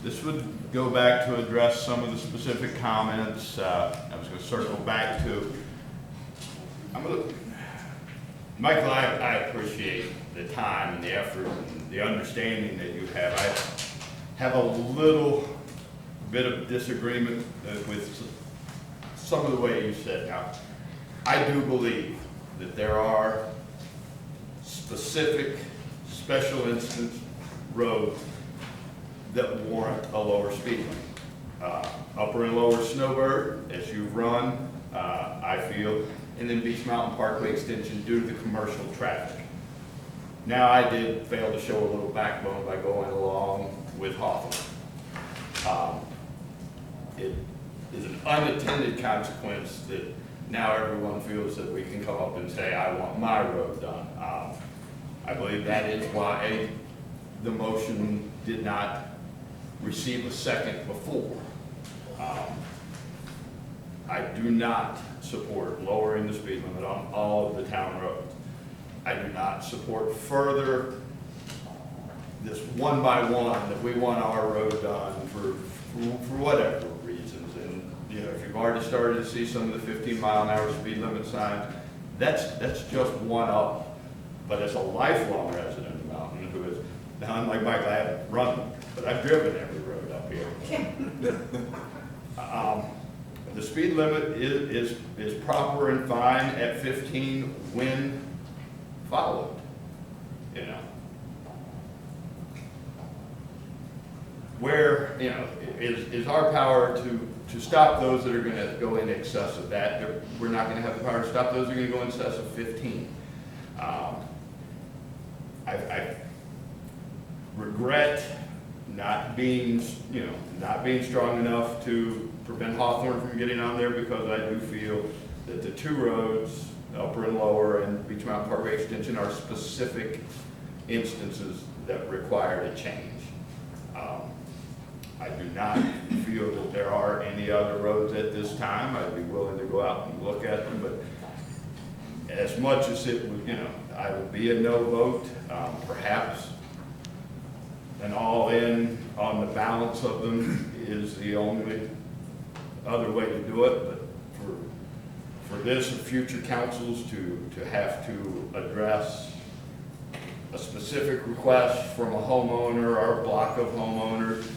This would go back to address some of the specific comments. I was going to circle back to, Michael, I appreciate the time and the effort and the understanding that you have. I have a little bit of disagreement with some of the way you said. Now, I do believe that there are specific special instance roads that warrant a lower speed limit. Upper and lower Snowbird, as you run, I feel, and then Beach Mountain Parkway Extension due to the commercial traffic. Now, I did fail to show a little backbone by going along with Hawthorne. It is an unintended consequence that now everyone feels that we can come up and say, I want my road done. I believe that is why the motion did not receive a second before. I do not support lowering the speed limit on all of the town roads. I do not support further this one by one that we want our road done for whatever reasons. And you know, if you've already started to see some of the 15-mile-an-hour speed limit signs, that's just one of them. But as a lifelong resident of Mountain, who is, now unlike Michael, I haven't run them, but I've driven every road up here. The speed limit is proper and fine at 15 when followed, you know. Where, you know, is our power to stop those that are going to go in excess of that. We're not going to have the power to stop those that are going to go in excess of 15. I regret not being strong enough to prevent Hawthorne from getting on there, because I do feel that the two roads, Upper and Lower and Beach Mountain Parkway Extension, are specific instances that require a change. I do not feel that there are any other roads at this time. I'd be willing to go out and look at them, but as much as it would, you know, I would be a no vote, perhaps an all-in on the balance of them is the only other way to do it. But for this or future councils to have to address a specific request from a homeowner or a block of homeowners,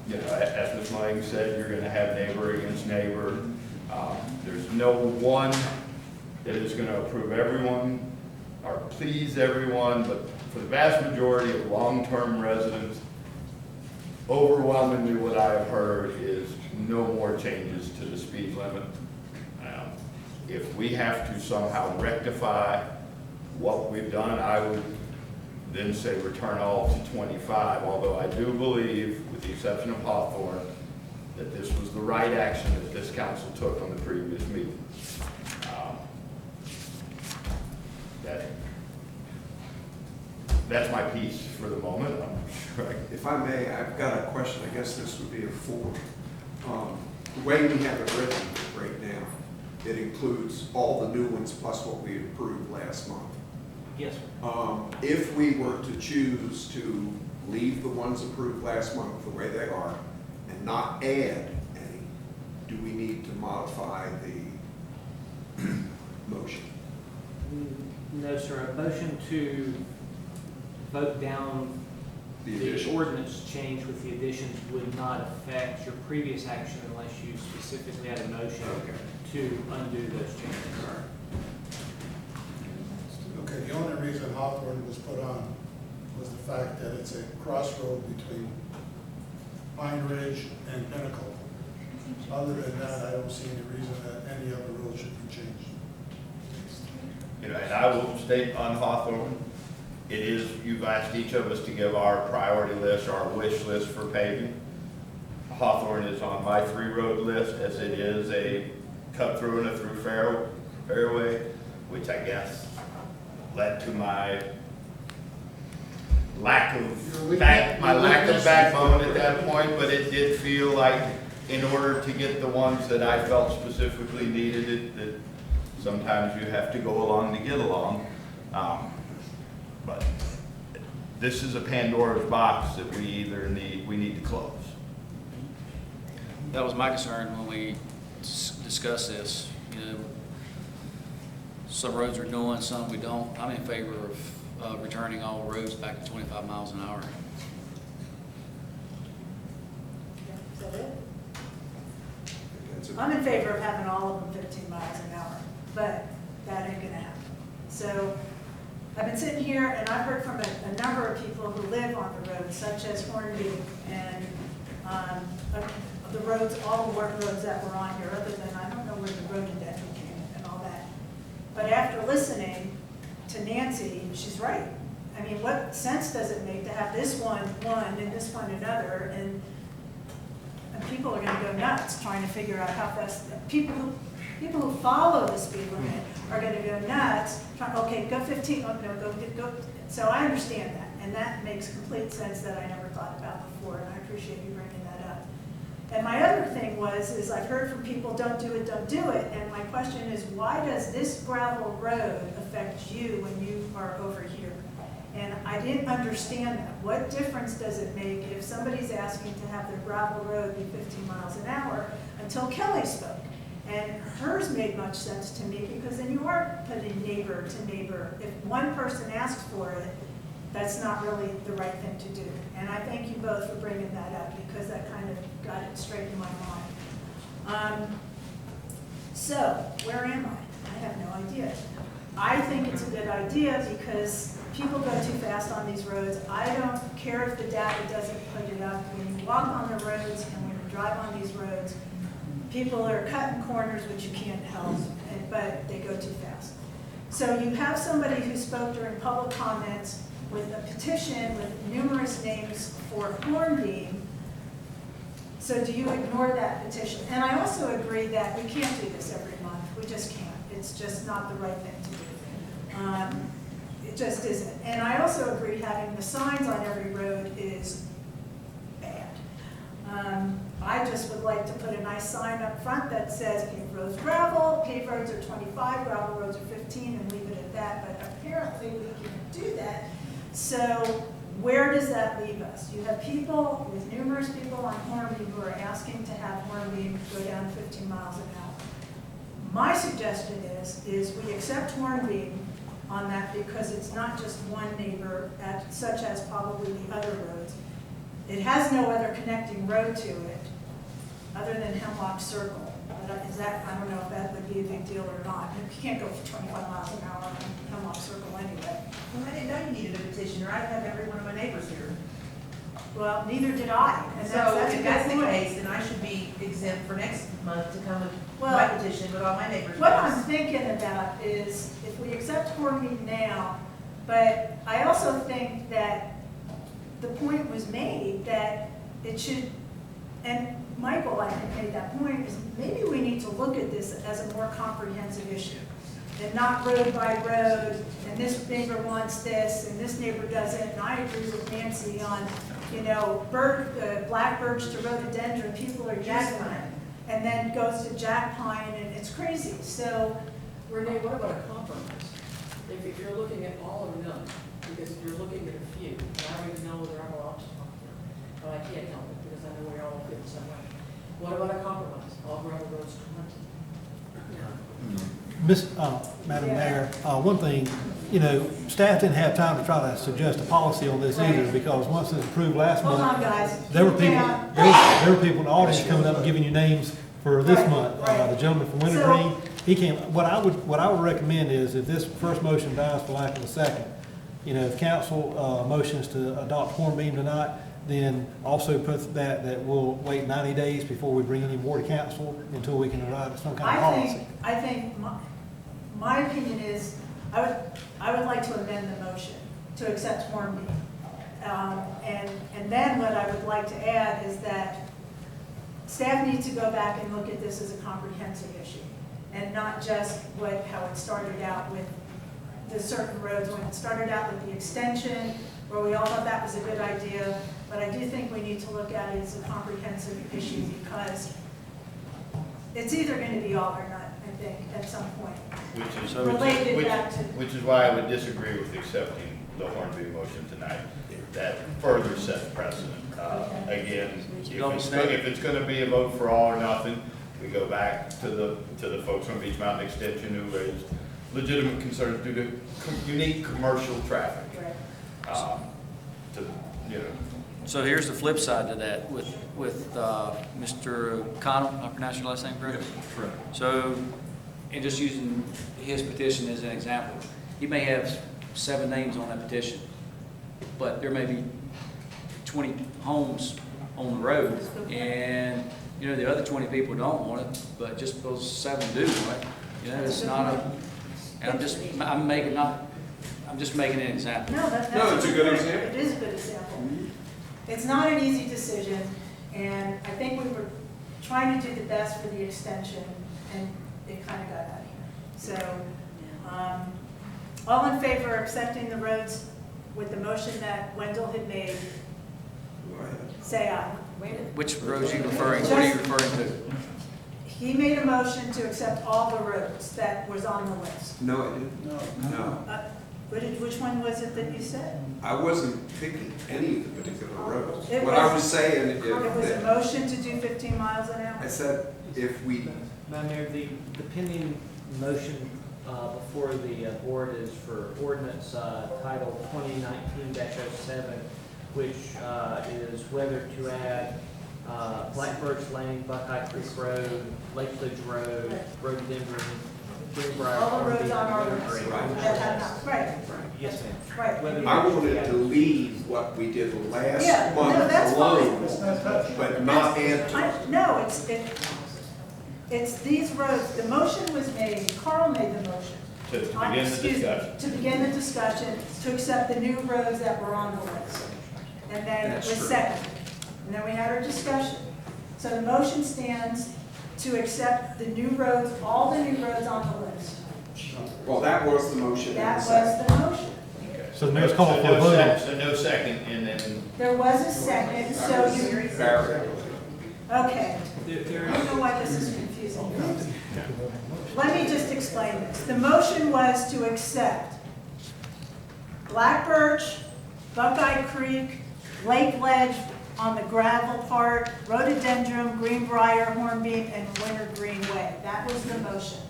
you know, as Ms. Lang said, you're going to have neighbor against neighbor. There's no one that is going to approve everyone or please everyone, but for the vast majority of long-term residents, overwhelmingly what I have heard is no more changes to the speed limit. If we have to somehow rectify what we've done, I would then say return all to 25, although I do believe, with the exception of Hawthorne, that this was the right action that this council took on the previous meeting. That's my piece for the moment. I'm sure If I may, I've got a question. I guess this would be a four. The way we have it written right now, it includes all the new ones plus what we approved last month. Yes, sir. If we were to choose to leave the ones approved last month the way they are and not add any, do we need to modify the motion? No, sir, a motion to vote down The the addition. ordinance change with the additions would not affect your previous action unless you specifically had a motion to undo those changes. Okay, the only reason Hawthorne was put on was the fact that it's a crossroad between Pine Ridge and Pinnacle. Other than that, I don't see any reason that any other road should be changed. You know, and I will state on Hawthorne, it is, you've asked each of us to give our priority list, our wish list for paving. Hawthorne is on my 3-road list, as it is a cut through and a through fairway, which I guess led to my lack of backbone at that point, but it did feel like in order to get the ones that I felt specifically needed it, that sometimes you have to go along to get along. But this is a Pandora's box that we need to close. That was my concern when we discussed this. You know, some roads are doing, some we don't. I'm in favor of returning all roads back to 25 miles an hour. Is that it? I'm in favor of having all of them 15 miles an hour, but that ain't gonna happen. So I've been sitting here and I've heard from a number of people who live on the road, such as Hornby and the roads, all the roads that were on here, other than, I don't know where the rhododendron came and all that. But after listening to Nancy, she's right. I mean, what sense does it make to have this one and this one another, and people are gonna go nuts trying to figure out how fast, people who follow the speed limit are gonna go nuts, okay, go 15, oh no, go. So I understand that, and that makes complete sense that I never thought about before, and I appreciate you bringing that up. And my other thing is I've heard from people, don't do it, and my question is, why does this gravel road affect you when you are over here? And I didn't understand that. What difference does it make if somebody's asking to have their gravel road be 15 miles an hour until Kelly spoke? And hers made much sense to me, because then you are putting neighbor to neighbor. If one person asks for it, that's not really the right thing to do. And I thank you both for bringing that up, because that kind of got it straight in my mind. So, where am I? I have no idea. I think it's a good idea because people go too fast on these roads. I don't care if the data doesn't put it up. When you walk on the roads and when you drive on these roads, people are cutting corners, which you can't help, but they go too fast. So you have somebody who spoke during public comments with a petition with numerous names for Hornbeam. So do you ignore that petition? And I also agree that we can't do this every month. We just can't. It's just not the right thing to do. It just isn't. And I also agree having the signs on every road is bad. I just would like to put a nice sign up front that says paved roads gravel, paved roads are 25, gravel roads are 15, and leave it at that. But apparently we can't do that. So where does that leave us? You have people, with numerous people on Hornbeam who are asking to have Hornbeam go down 15 miles an hour. My suggestion is we accept Hornbeam on that, because it's not just one neighbor, such as probably the other roads. It has no other connecting road to it, other than Hemlock Circle. But I don't know if that would be a big deal or not. You can't go for 25 miles an hour on Hemlock Circle anyway. Well, I didn't know you needed a petitioner. I'd have every one of my neighbors here. Well, neither did I. And So that's a if good that's the point. case, then I should be exempt for next month to come with my Well, petition with all my neighbors. What I'm thinking about is if we accept Hornbeam now, but I also think that the point was made that it should, and Michael, I think, made that point, is maybe we need to look at this as a more comprehensive issue. And not road by road, and this neighbor wants this, and this neighbor doesn't, and I agree with Nancy on, black birch to rhododendron, people are using it. And then goes to jack pine, and it's crazy, so. Renee, what about a compromise? If you're looking at all or none, because if you're looking at a few, and I don't even know whether I'm allowed to talk here, but I can't help it because I know we all feel the same way. What about a compromise? All gravel roads 20. Madam Mayor, one thing, you know, staff didn't have time to try to suggest a policy on this either, because once it was approved last Hold month, on, guys. there were Keep people, down. there were people in the audience coming up and giving you names for this Right, month. right. The gentleman from Wintergreen, he came, what I would recommend is if this first motion dies for lack of a second, you know, if council motions to adopt Hornbeam tonight, then also put that we'll wait 90 days before we bring any more to council until we can arrive at some kind of policy. I think my opinion is, I would like to amend the motion to accept Hornbeam. And then what I would like to add is that staff needs to go back and look at this as a comprehensive issue, and not just how it started out with the certain roads, when it started out with the extension, where we all thought that was a good idea. But I do think we need to look at it as a comprehensive issue, because it's either going to be all or none, I think, at some point. Which is why I would disagree with accepting the Hornby motion tonight. That further sets precedent. Again, if it's going to be a vote for all or nothing, we go back to the folks from Beach Mountain Extension who raised legitimate concerns due to unique commercial traffic. So here's the flip side to that with Mr. Connell, I pronounced your last name correctly? Correct. So, and just using his petition as an example, he may have 7 names on that petition, but there may be 20 homes on the road, and, you know, the other 20 people don't want it, but just those 7 do want it. You know, it's not a, and I'm just making an example. No, that's it's a good point. example. It is a good example. It's not an easy decision, and I think we were trying to do the best for the extension, and it kind of got out of here. So, all in favor of accepting the roads with the motion that Wendell had made, say aye. Which roads are you referring, what are you referring to? He made a motion to accept all the roads that was on the list. No, I didn't. No. Which one was it that you said? I wasn't picking any of the particular roads. It What I was saying, It was a motion to do 15 miles an hour? I said, if we, Madam Mayor, the pending motion before the board is for ordinance titled 2019-07, which is whether to add Black Birch Lane, Buckeye Creek Road, Lake Ledge Road, Rhododendron, Greenbrier. All the roads on our list. Right. Yes, ma'am. Right. I wanted to leave what we did last Yeah, no, month that's alone, but not add to it. No, it's these roads, the motion was made, Carl made the motion. To begin the discussion. To begin the discussion, to accept the new roads that were on the list. And then it was seconded. And then we had our discussion. So the motion stands to accept the new roads, all the new roads on the list. Well, that was the motion. That was the motion. So the mayor's calling for a So vote. so no second, and then There was a second, so you, okay. I don't know why this is confusing. Let me just explain this. The motion was to accept Black Birch, Buckeye Creek, Lake Ledge on the gravel part, Rhododendron, Greenbrier, Hornbeam, and Wintergreen Way. That was the motion,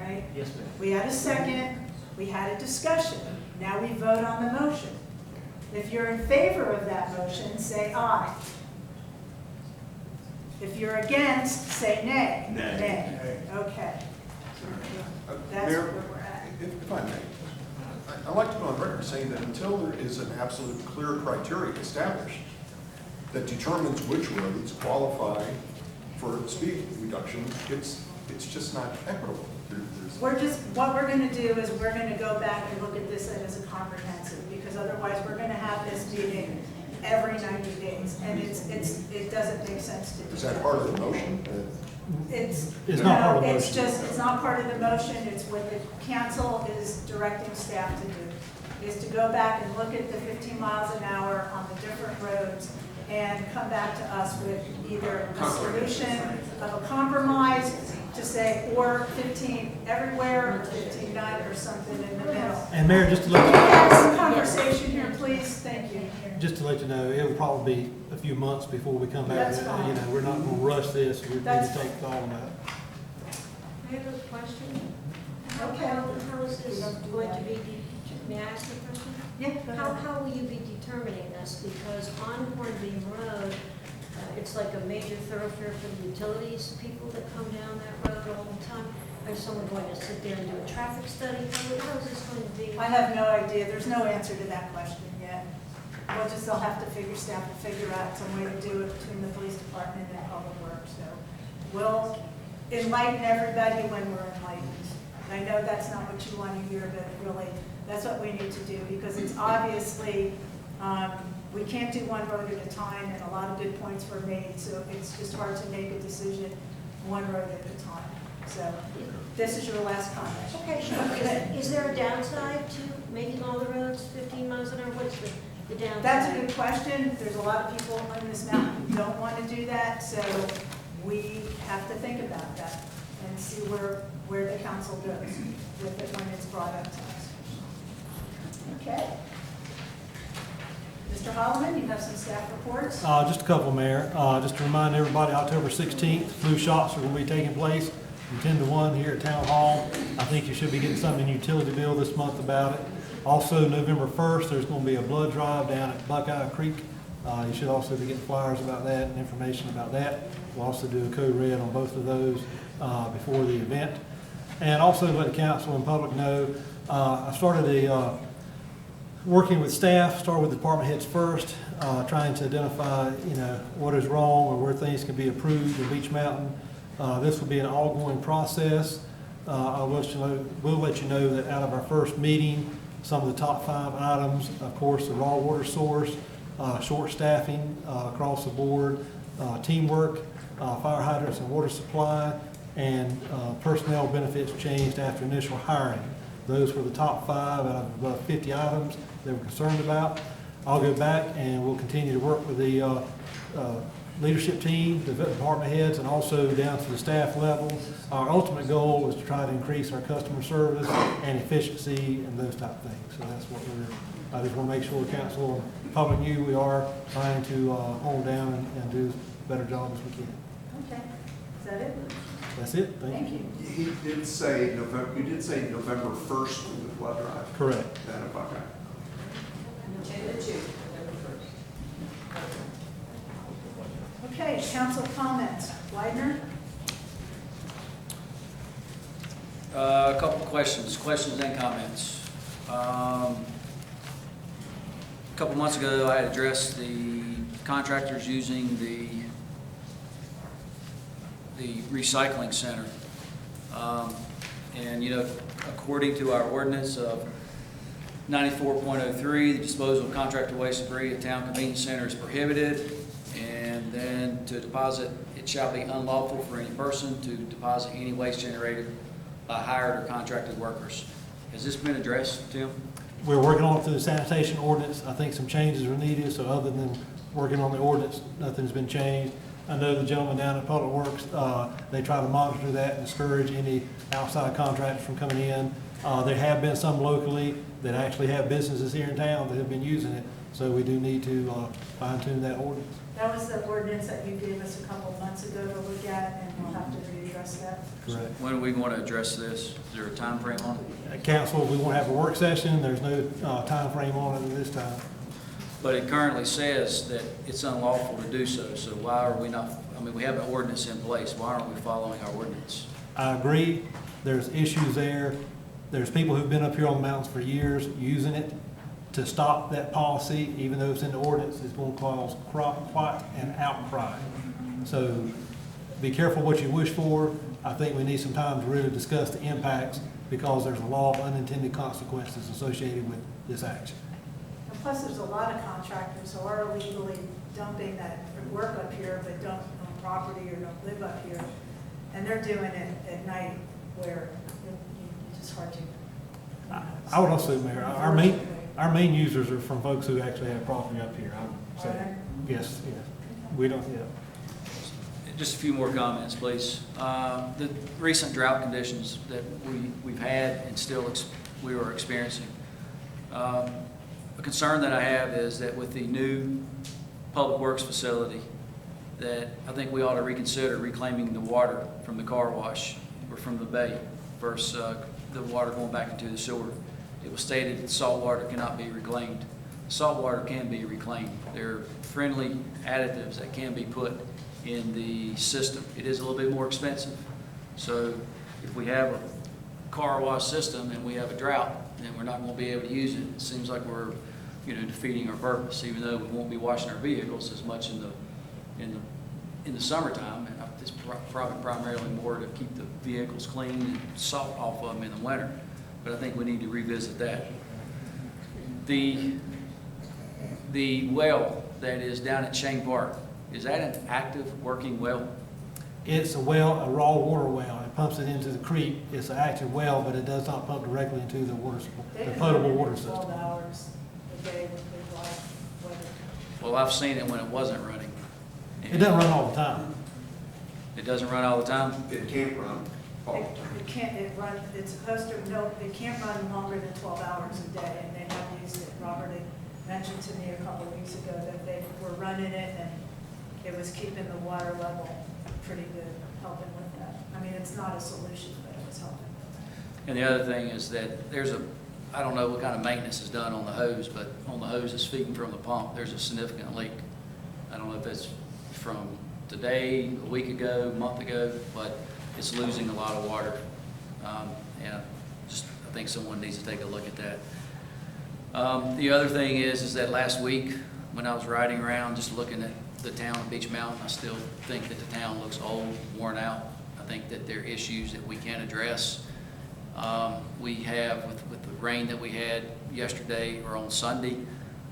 right? Yes, ma'am. We had a second, we had a discussion. Now we vote on the motion. If you're in favor of that motion, say aye. If you're against, say nay. Nay. Okay. That's Mayor, where we're at. if I may, I'd like to go on record saying that until there is an absolute clear criteria established that determines which roads qualify for speed reduction, it's just not equitable. What we're gonna do is we're gonna go back and look at this as a comprehensive, because otherwise we're gonna have this meeting every 90 days, and it doesn't make sense to do. Is that part of the motion? It's not part of the it's motion. just, it's not part of the motion, it's what the council is directing staff to do, is to go back and look at the 15 miles an hour on the different roads and come back to us with either a solution of a compromise to say, or 15 everywhere, or 15 none, or something in the middle. And Mayor, just to let Can we have some conversation here, please? Thank you. you know, it will probably be a few months before we come back. That's fine. You know, we're not gonna rush this, we need to That's take thought on that. I have a question. Okay. How is this going to be, may I ask a question? Yeah, go ahead. How will you be determining this? Because on Hornbeam Road, it's like a major thoroughfare for the utilities, people that come down that road all the time. Is someone going to sit there and do a traffic study? How is this going to be? I have no idea. There's no answer to that question yet. They'll have to staff will figure out some way to do it between the police department and public works. So we'll enlighten everybody when we're enlightened. And I know that's not what you want to hear, but really, that's what we need to do, because it's obviously, we can't do one road at a time, and a lot of good points were made, so it's just hard to make a decision one road at a time. So this is your last comment. Okay, sure. Is there a downside to making all the roads 15 miles an hour? What's the downside? That's a good question. There's a lot of people on this mountain who don't want to do that, so we have to think about that and see where the council goes with it when it's brought up to us. Okay. Mr. Holloman, you have some staff reports? Just a couple, Mayor. Just to remind everybody, October 16th, flu shots are going to be taking place from 10 to 1 here at Town Hall. I think you should be getting something in your utility bill this month about it. Also, November 1st, there's going to be a blood drive down at Buckeye Creek. You should also be getting flyers about that and information about that. We'll also do a code red on both of those before the event. And also let the council and public know, I started working with staff, started with department heads first, trying to identify, what is wrong or where things can be improved in Beech Mountain. This will be an ongoing process. We'll let you know that out of our first meeting, some of the top 5 items, of course, the raw water source, short staffing across the board, teamwork, fire hydrants and water supply, and personnel benefits changed after initial hiring. Those were the top 5 out of about 50 items they were concerned about. I'll go back and we'll continue to work with the leadership team, the department heads, and also down to the staff level. Our ultimate goal is to try to increase our customer service and efficiency and those type of things. So that's what I just want to make sure the council and public knew we are trying to hold down and do a better job as we can. Okay. Is that it? That's it. Thank you. You did say November 1st for the blood drive. Correct. Down at Buckeye. Okay, council comments. Widener? A couple of questions and comments. A couple months ago, I had addressed the contractors using the recycling center. And, according to our ordinance of 94.03, the disposal of contractor waste debris at town convenience center is prohibited. And then to deposit, it shall be unlawful for any person to deposit any waste generated by hired or contracted workers. Has this been addressed, Tim? We're working on it through the sanitation ordinance. I think some changes are needed, so other than working on the ordinance, nothing's been changed. I know the gentleman down at Public Works, they try to monitor that and discourage any outside contractors from coming in. There have been some locally that actually have businesses here in town that have been using it, so we do need to fine tune that ordinance. That was the ordinance that you gave us a couple of months ago to look at, and we'll have to readdress that. Correct. When are we going to address this? Is there a time frame on it? Council, we want to have a work session. There's no time frame on it at this time. But it currently says that it's unlawful to do so, so why are we not, we have an ordinance in place, why aren't we following our ordinance? I agree. There's issues there. There's people who've been up here on the mountains for years using it. To stop that policy, even though it's in the ordinance, is going to cause quite an outcry. So be careful what you wish for. I think we need some time to really discuss the impacts, because there's a lot of unintended consequences associated with this action. And plus, there's a lot of contractors who are illegally dumping that work up here, but don't own property or don't live up here. And they're doing it at night where it's just hard to. I would also, Mayor, our main users are from folks who actually have property up here, I would say. Yes. We don't, Just a few more comments, please. The recent drought conditions that we've had and still we are experiencing. A concern that I have is that with the new Public Works facility, that I think we ought to reconsider reclaiming the water from the car wash. or from the bay versus the water going back into the sewer. It was stated that salt water cannot be reclaimed. Salt water can be reclaimed. There are friendly additives that can be put in the system. It is a little bit more expensive. So if we have a car wash system and we have a drought, then we're not going to be able to use it. It seems like we're, defeating our purpose, even though we won't be washing our vehicles as much in the summertime. And it's probably primarily more to keep the vehicles clean and salt off of them in the winter. But I think we need to revisit that. The well that is down at Shane Park, is that an active working well? It's a well, a raw water well. It pumps it into the creek. It's an active well, but it does not pump directly into the water, the potable water system. 12 hours a day with the light weather. Well, I've seen it when it wasn't running. It doesn't run all the time. It doesn't run all the time? It can't run. It can't, it's supposed to, no, it can't run longer than 12 hours a day, and they have used it. Robert had mentioned to me a couple of weeks ago that they were running it, and it was keeping the water level pretty good, helping with that. I mean, it's not a solution, but it was helping. And the other thing is that I don't know what kind of maintenance is done on the hose, but on the hose that's feeding from the pump, there's a significant leak. I don't know if it's from today, a week ago, a month ago, but it's losing a lot of water. And I think someone needs to take a look at that. The other thing is that last week, when I was riding around just looking at the town of Beech Mountain, I still think that the town looks old, worn out. I think that there are issues that we can address. We have, with the rain that we had yesterday or on Sunday,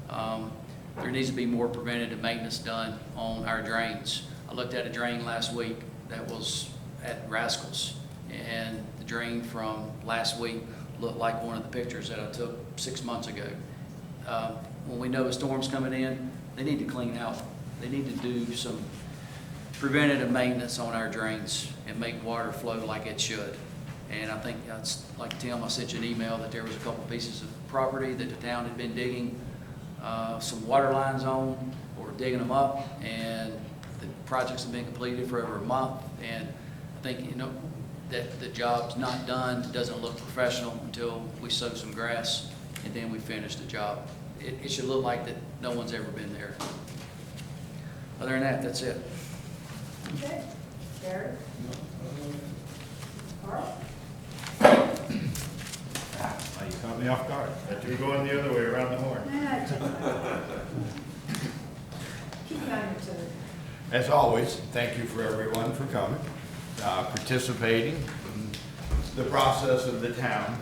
there needs to be more preventative maintenance done on our drains. I looked at a drain last week that was at Rascals, and the drain from last week looked like one of the pictures that I took 6 months ago. When we know a storm's coming in, they need to clean out. They need to do some preventative maintenance on our drains and make water flow like it should. And I think, like Tim, I sent you an email that there was a couple pieces of property that the town had been digging some water lines on, or digging them up, and the projects have been completed for over a month. And I think, that the job's not done, it doesn't look professional until we sow some grass and then we finish the job. It should look like that no one's ever been there. Other than that, that's it. Okay. Derek? Carl? You caught me off guard. But you're going the other way, around the horn. Keep it on your toes. As always, thank you for everyone for coming, participating in the process of the town.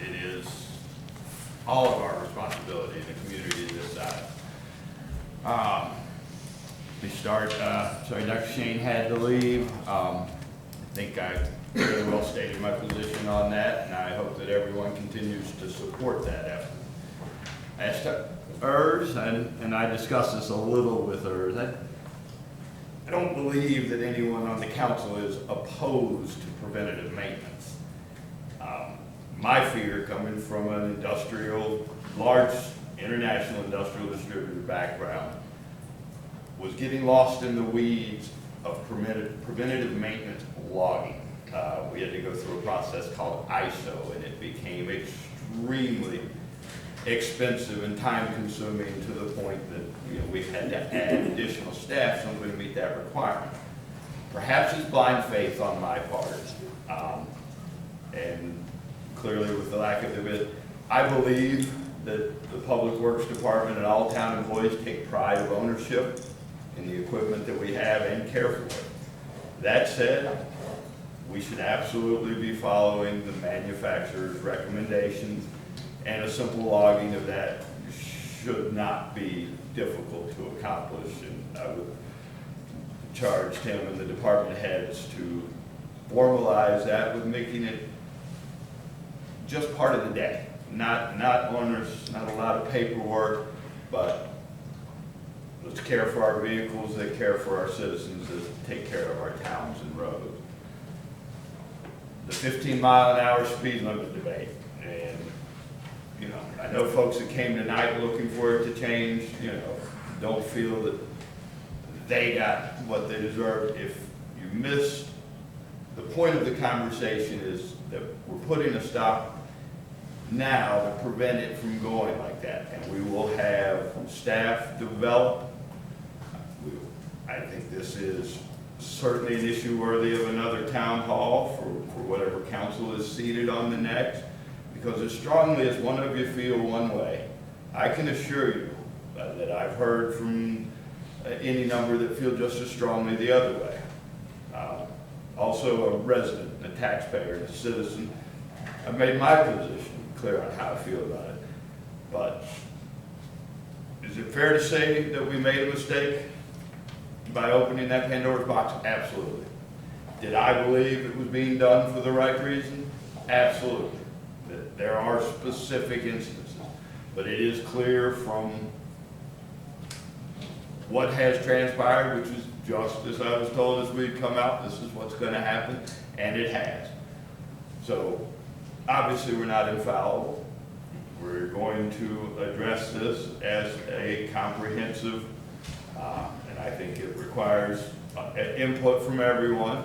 It is all of our responsibility in the community to decide. We start, sorry, Dr. Shane had to leave. I think I very well stated my position on that, and I hope that everyone continues to support that effort. As to ERS, and I discussed this a little with ERS, I don't believe that anyone on the council is opposed to preventative maintenance. My fear, coming from an large international industrial distributor background, was getting lost in the weeds of preventative maintenance logging. We had to go through a process called ISO, and it became extremely expensive and time-consuming to the point that we had to add additional staff simply to meet that requirement. Perhaps it's blind faith on my part, and clearly with the lack of it, I believe that the Public Works Department and all town employees take pride of ownership in the equipment that we have and care for it. That said, we should absolutely be following the manufacturer's recommendations, and a simple logging of that should not be difficult to accomplish. And I would charge Tim and the department heads to formalize that with making it just part of the day. Not onerous, not a lot of paperwork, but let's care for our vehicles, that care for our citizens, that take care of our towns and roads. The 15-mile-an-hour speed limit debate, and I know folks that came tonight looking for it to change, don't feel that they got what they deserve. If you missed, the point of the conversation is that we're putting a stop now to prevent it from going like that. And we will have staff develop. I think this is certainly an issue worthy of another town hall for whatever council is seated on the next. Because as strongly as one of you feel one way, I can assure you that I've heard from any number that feel just as strongly the other way. Also a resident, a taxpayer, and a citizen. I've made my position clear on how I feel about it. But is it fair to say that we made a mistake by opening that Pandora's box? Absolutely. Did I believe it was being done for the right reason? Absolutely. There are specific instances, but it is clear from what has transpired, which is just as I was told as we come out, this is what's going to happen, and it has. So obviously we're not infallible. We're going to address this as a comprehensive, and I think it requires input from everyone.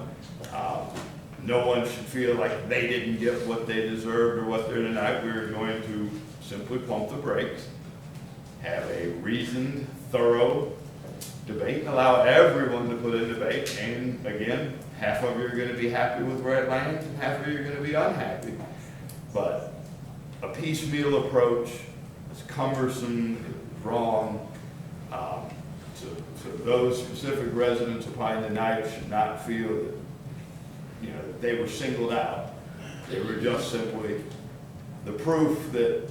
No one should feel like they didn't get what they deserved or what they're denied. We're going to simply pump the brakes, have a reasoned, thorough debate, and allow everyone to put in debate. And again, half of you are going to be happy with where it lands, and half of you are going to be unhappy. But a piecemeal approach is cumbersome, it's wrong. So those specific residents of Pine tonight should not feel that, you know, that they were singled out. They were just simply the proof that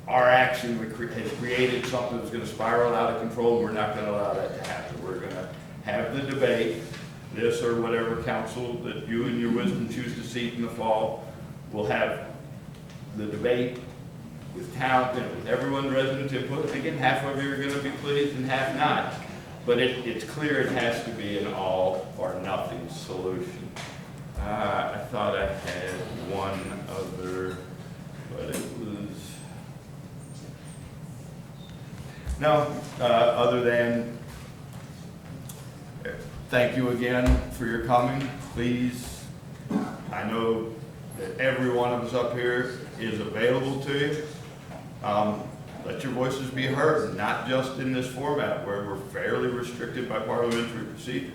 our action has created something that's going to spiral out of control, and we're not going to allow that to happen. We're going to have the debate, this or whatever council that you and your wisdom choose to seat in the fall. We'll have the debate with town, you know, with everyone resident input. And again, half of you are going to be pleased and half not. But it's clear it has to be an all or nothing solution. I thought I had one other, but it was, no, other than thank you again for your coming. Please, I know that every one of us up here is available to you. Let your voices be heard, not just in this format where we're fairly restricted by parliamentary procedure.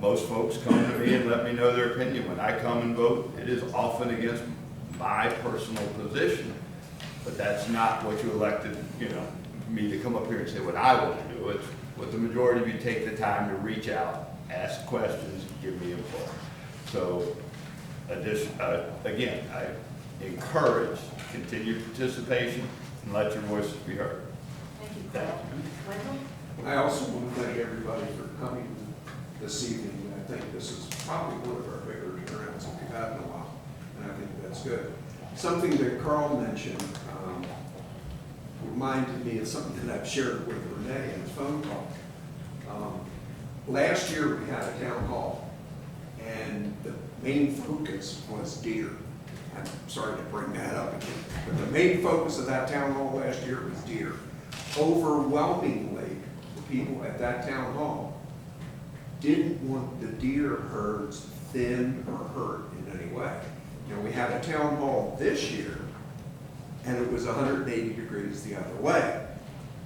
Most folks come to me and let me know their opinion. When I come and vote, it is often against my personal position, but that's not what you elected, you know, me to come up here and say what I want to do. It's what the majority of you take the time to reach out, ask questions, give me input. So, again, I encourage continued participation and let your voices be heard. Thank you. Thank you. I also want to thank everybody for coming this evening. I think this is probably one of our bigger turnouts that we've had in a while, and I think that's good. Something that Carl mentioned reminded me of something that I've shared with Renee in a phone call. Last year we had a town hall, and the main focus was deer. I'm sorry to bring that up again, but the main focus of that town hall last year was deer. Overwhelmingly, the people at that town hall didn't want the deer herds thin or hurt in any way. You know, we had a town hall this year, and it was 180 degrees the other way.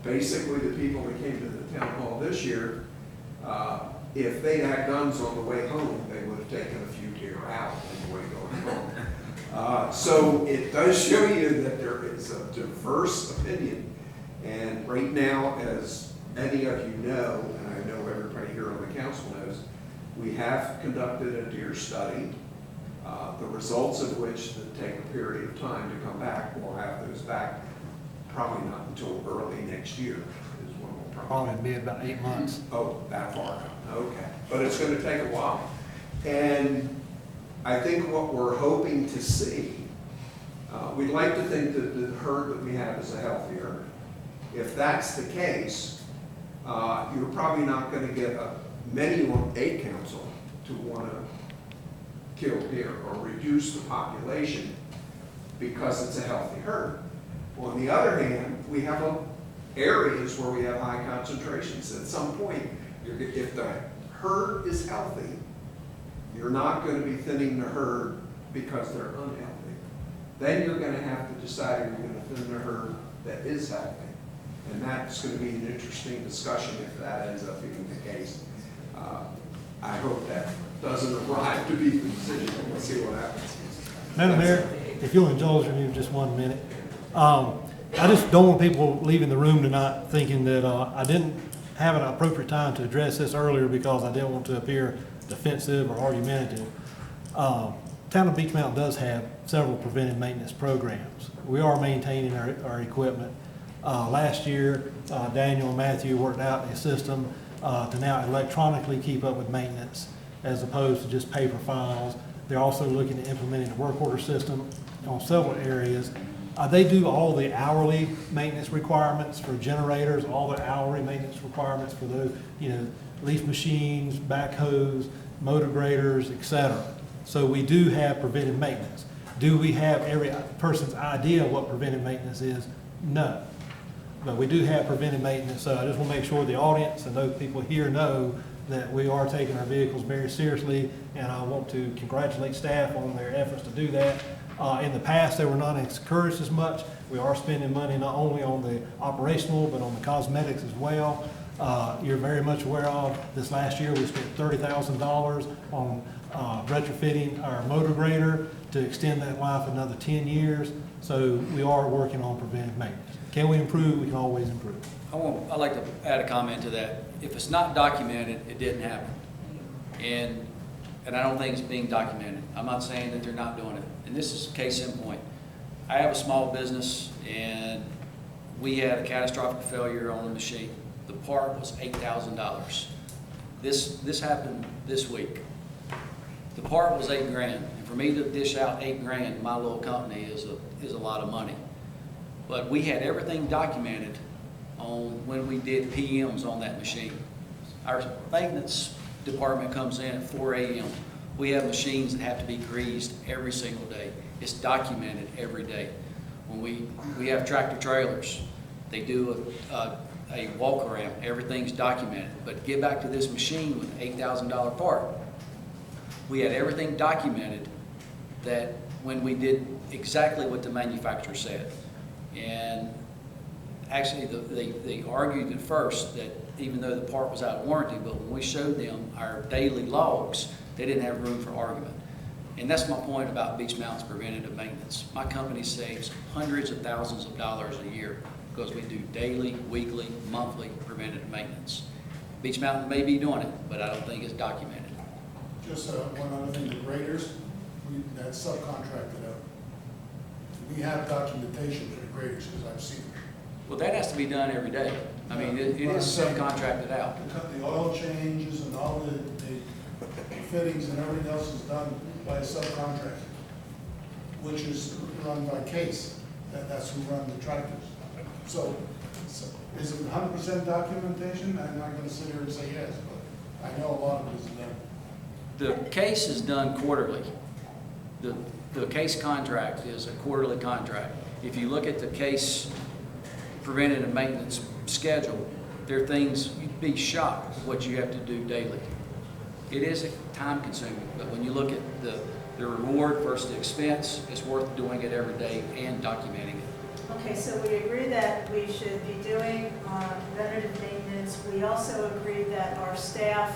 Basically, the people that came to the town hall this year, if they had guns on the way home, they would have taken a few deer out on the way going home. So it does show you that there is a diverse opinion. And right now, as many of you know, and I know everybody here on the council knows, we have conducted a deer study, the results of which that take a period of time to come back. We'll have those back probably not until early next year is when we'll Probably be about 8 months. Oh, that far, okay. But it's going to take a while. And I think what we're hoping to see, we'd like to think that the herd that we have is a healthy herd. If that's the case, you're probably not going to get many on a council to want to kill deer or reduce the population because it's a healthy herd. On the other hand, we have areas where we have high concentrations. At some point, if the herd is healthy, you're not going to be thinning the herd because they're unhealthy. Then you're going to have to decide, are you going to thin the herd that is healthy? And that's going to be an interesting discussion if that ends up being the case. I hope that doesn't arrive to be the decision. We'll see what happens. Madam Mayor, if you'll indulge me just 1 minute. I just don't want people leaving the room tonight thinking that I didn't have an appropriate time to address this earlier because I didn't want to appear defensive or argumentative. Town of Beech Mountain does have several preventive maintenance programs. We are maintaining our equipment. Last year, Daniel and Matthew worked out a system to now electronically keep up with maintenance as opposed to just paper files. They're also looking at implementing a work order system on several areas. They do all the hourly maintenance requirements for generators, all the hourly maintenance requirements for those, leaf machines, backhoes, motor graders, etc. So we do have preventive maintenance. Do we have every person's idea of what preventive maintenance is? No. But we do have preventive maintenance, so I just want to make sure the audience and those people here know that we are taking our vehicles very seriously, and I want to congratulate staff on their efforts to do that. In the past, they were not encouraged as much. We are spending money not only on the operational, but on the cosmetics as well. You're very much aware of this last year, we spent $30,000 on retrofitting our motor grader to extend that life another 10 years. So we are working on preventive maintenance. Can we improve? We can always improve. I'd like to add a comment to that. If it's not documented, it didn't happen. And I don't think it's being documented. I'm not saying that they're not doing it. And this is case in point. I have a small business and we had a catastrophic failure on the machine. The part was $8,000. This happened this week. The part was $8 grand. And for me to dish out $8 grand, my little company is a lot of money. But we had everything documented on when we did PMs on that machine. Our maintenance department comes in at 4 a.m. We have machines that have to be greased every single day. It's documented every day. When we have tractor trailers, they do a walk around, everything's documented. But get back to this machine with an $8,000 part. We had everything documented that when we did exactly what the manufacturer said. And actually, they argued at first that even though the part was out of warranty, but when we showed them our daily logs, they didn't have room for argument. And that's my point about Beech Mountain's preventative maintenance. My company saves hundreds of thousands of dollars a year because we do daily, weekly, monthly preventative maintenance. Beech Mountain may be doing it, but I don't think it's documented. Just one other thing, the graders, that's subcontracted out. We have documentation for the graders, because I've seen it. Well, that has to be done every day. I mean, it is subcontracted out. The oil changes and all the fittings and everything else is done by a subcontractor, which is run by Case. That's who run the tractors. So is it 100% documentation? I'm not going to sit here and say yes, but I know a lot of it is done. The case is done quarterly. The case contract is a quarterly contract. If you look at the case preventative maintenance schedule, there are things, you'd be shocked at what you have to do daily. It is time consuming, but when you look at the reward versus the expense, it's worth doing it every day and documenting it. Okay, so we agree that we should be doing preventative maintenance. We also agree that our staff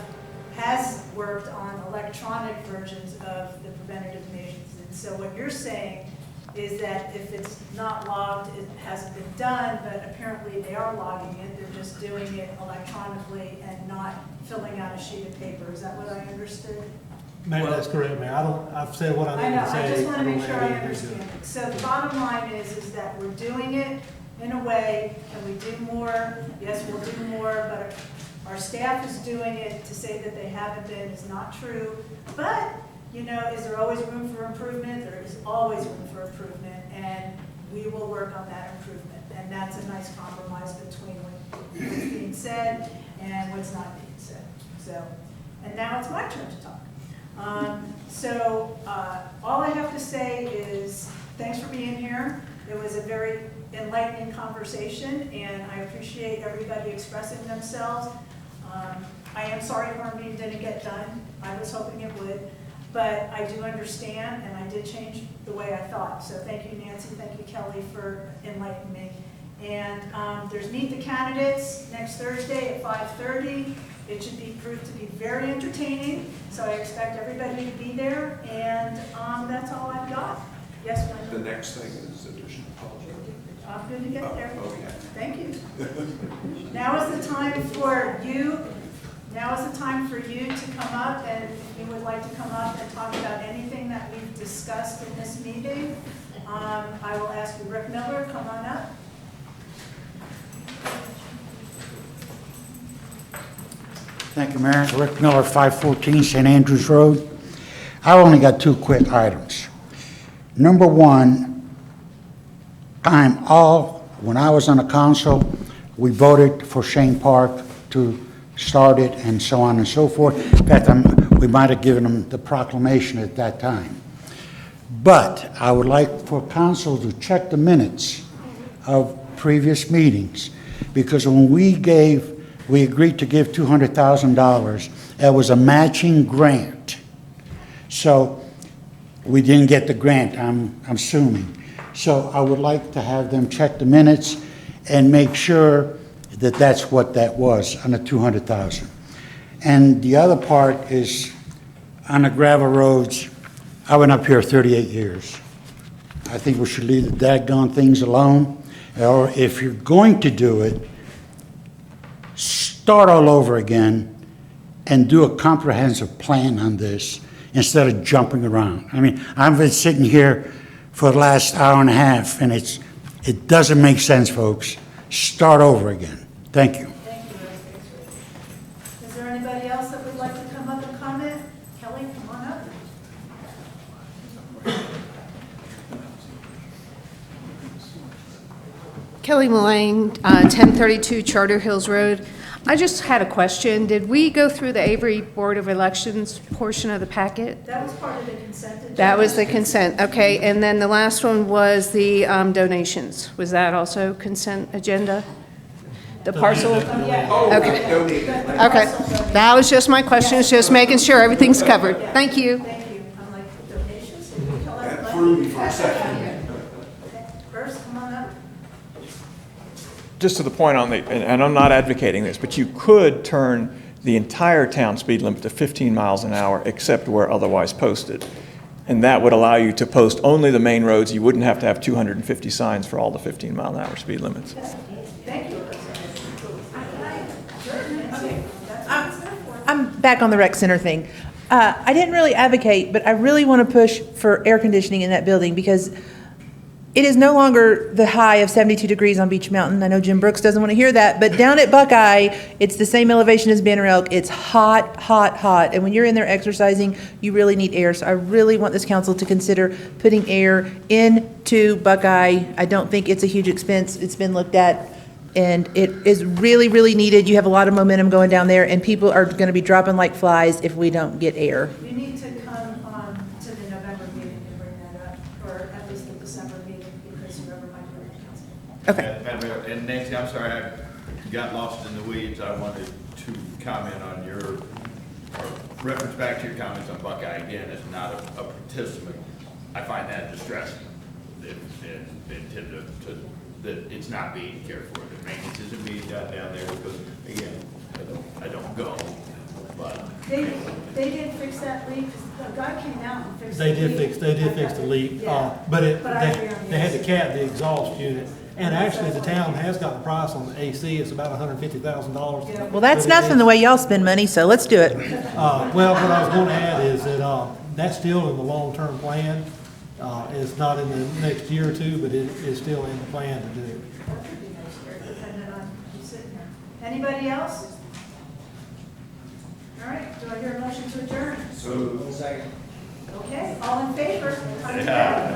has worked on electronic versions of the preventative maintenance. And so what you're saying is that if it's not logged, it hasn't been done, but apparently they are logging it. They're just doing it electronically and not filling out a sheet of paper. Is that what I understood? Mayor, that's correct, Mayor. I've said what I need to say. I just want to make don't sure have I anything to do. understand. So the bottom line is that we're doing it in a way. Can we do more? Yes, we'll do more, but our staff is doing it. To say that they haven't been is not true. But, you know, is there always room for improvement? There is always room for improvement, and we will work on that improvement. And that's a nice compromise between what's being said and what's not being said. So, and now it's my turn to talk. All I have to say is thanks for being here. It was a very enlightening conversation, and I appreciate everybody expressing themselves. I am sorry Harmony didn't get done. I was hoping it would. But I do understand, and I did change the way I thought. So thank you, Nancy, thank you, Kelly, for enlightening me. And there's Meet the Candidates next Thursday at 5:30. It should be proved to be very entertaining, so I expect everybody to be there, and that's all I've got. Yes, Wendell? The next thing is additional public. I'm going to get there. Okay. Thank you. Now is the time for you. Now is the time for you to come up, and if you would like to come up and talk about anything that we've discussed in this meeting, I will ask you, Rick Miller, come on up. Thank you, Mayor. Rick Miller, 514 St. Andrews Road. I've only got two quick items. Number one, when I was on the council, we voted for Shane Park to start it and so on and so forth. In fact, we might have given them the proclamation at that time. But I would like for council to check the minutes of previous meetings, because when we agreed to give $200,000, that was a matching grant. So we didn't get the grant, I'm assuming. So I would like to have them check the minutes and make sure that that's what that was on the 200,000. And the other part is on the gravel roads. I went up here 38 years. I think we should leave the daggone things alone. Or if you're going to do it, start all over again and do a comprehensive plan on this instead of jumping around. I mean, I've been sitting here for the last hour and a half, and it doesn't make sense, folks. Start over again. Thank you. Thank you, Rick. Is there anybody else that would like to come up and comment? Kelly, come on up. Kelly Mullane, 1032 Charter Hills Road. I just had a question. Did we go through the Avery Board of Elections portion of the packet? That was part of the consent agenda. That was the consent, okay. And then the last one was the donations. Was that also consent agenda? The parcel? Okay. Okay. That was just my question, it's just making sure everything's covered. Thank you. Thank you. I'm like, donations? Did we collect That money? threw me for a second. Bruce, come on up. Just to the point on the, and I'm not advocating this, but you could turn the entire town speed limit to 15 miles an hour except where otherwise posted. And that would allow you to post only the main roads. You wouldn't have to have 250 signs for all the 15 mile an hour speed limits. Thank you. I'm back on the rec center thing. I didn't really advocate, but I really want to push for air conditioning in that building because it is no longer the high of 72 degrees on Beach Mountain. I know Jim Brooks doesn't want to hear that, but down at Buckeye, it's the same elevation as Banner Elk. It's hot, hot, hot. And when you're in there exercising, you really need air. So I really want this council to consider putting air into Buckeye. I don't think it's a huge expense. It's been looked at. And it is really, really needed. You have a lot of momentum going down there, and people are going to be dropping like flies if we don't get air. You need to come to the November meeting and bring that up, or at least the December meeting, because whoever might be on council. Okay. Madam Mayor, and Nancy, I'm sorry, I got lost in the weeds. I wanted to comment on your, or reference back to your comments on Buckeye again as not a participant. I find that distressing that it's not being cared for. The maintenance isn't being done down there because, again, I don't go, but. They did fix that leak. A guy came out and fixed the They leak. did fix the leak, Yeah. but I agree on they had to this. cap the exhaust unit. And actually, the town has got the price on the AC, it's about $150,000. Well, that's nothing the way y'all spend money, so let's do it. Well, what I was going to add is that that's still in the long-term plan. It's not in the next year or two, but it is still in the plan to do. Depending on who's sitting here. Anybody else? All right, do I hear a motion to adjourn? So. Okay, all in favor? Yeah.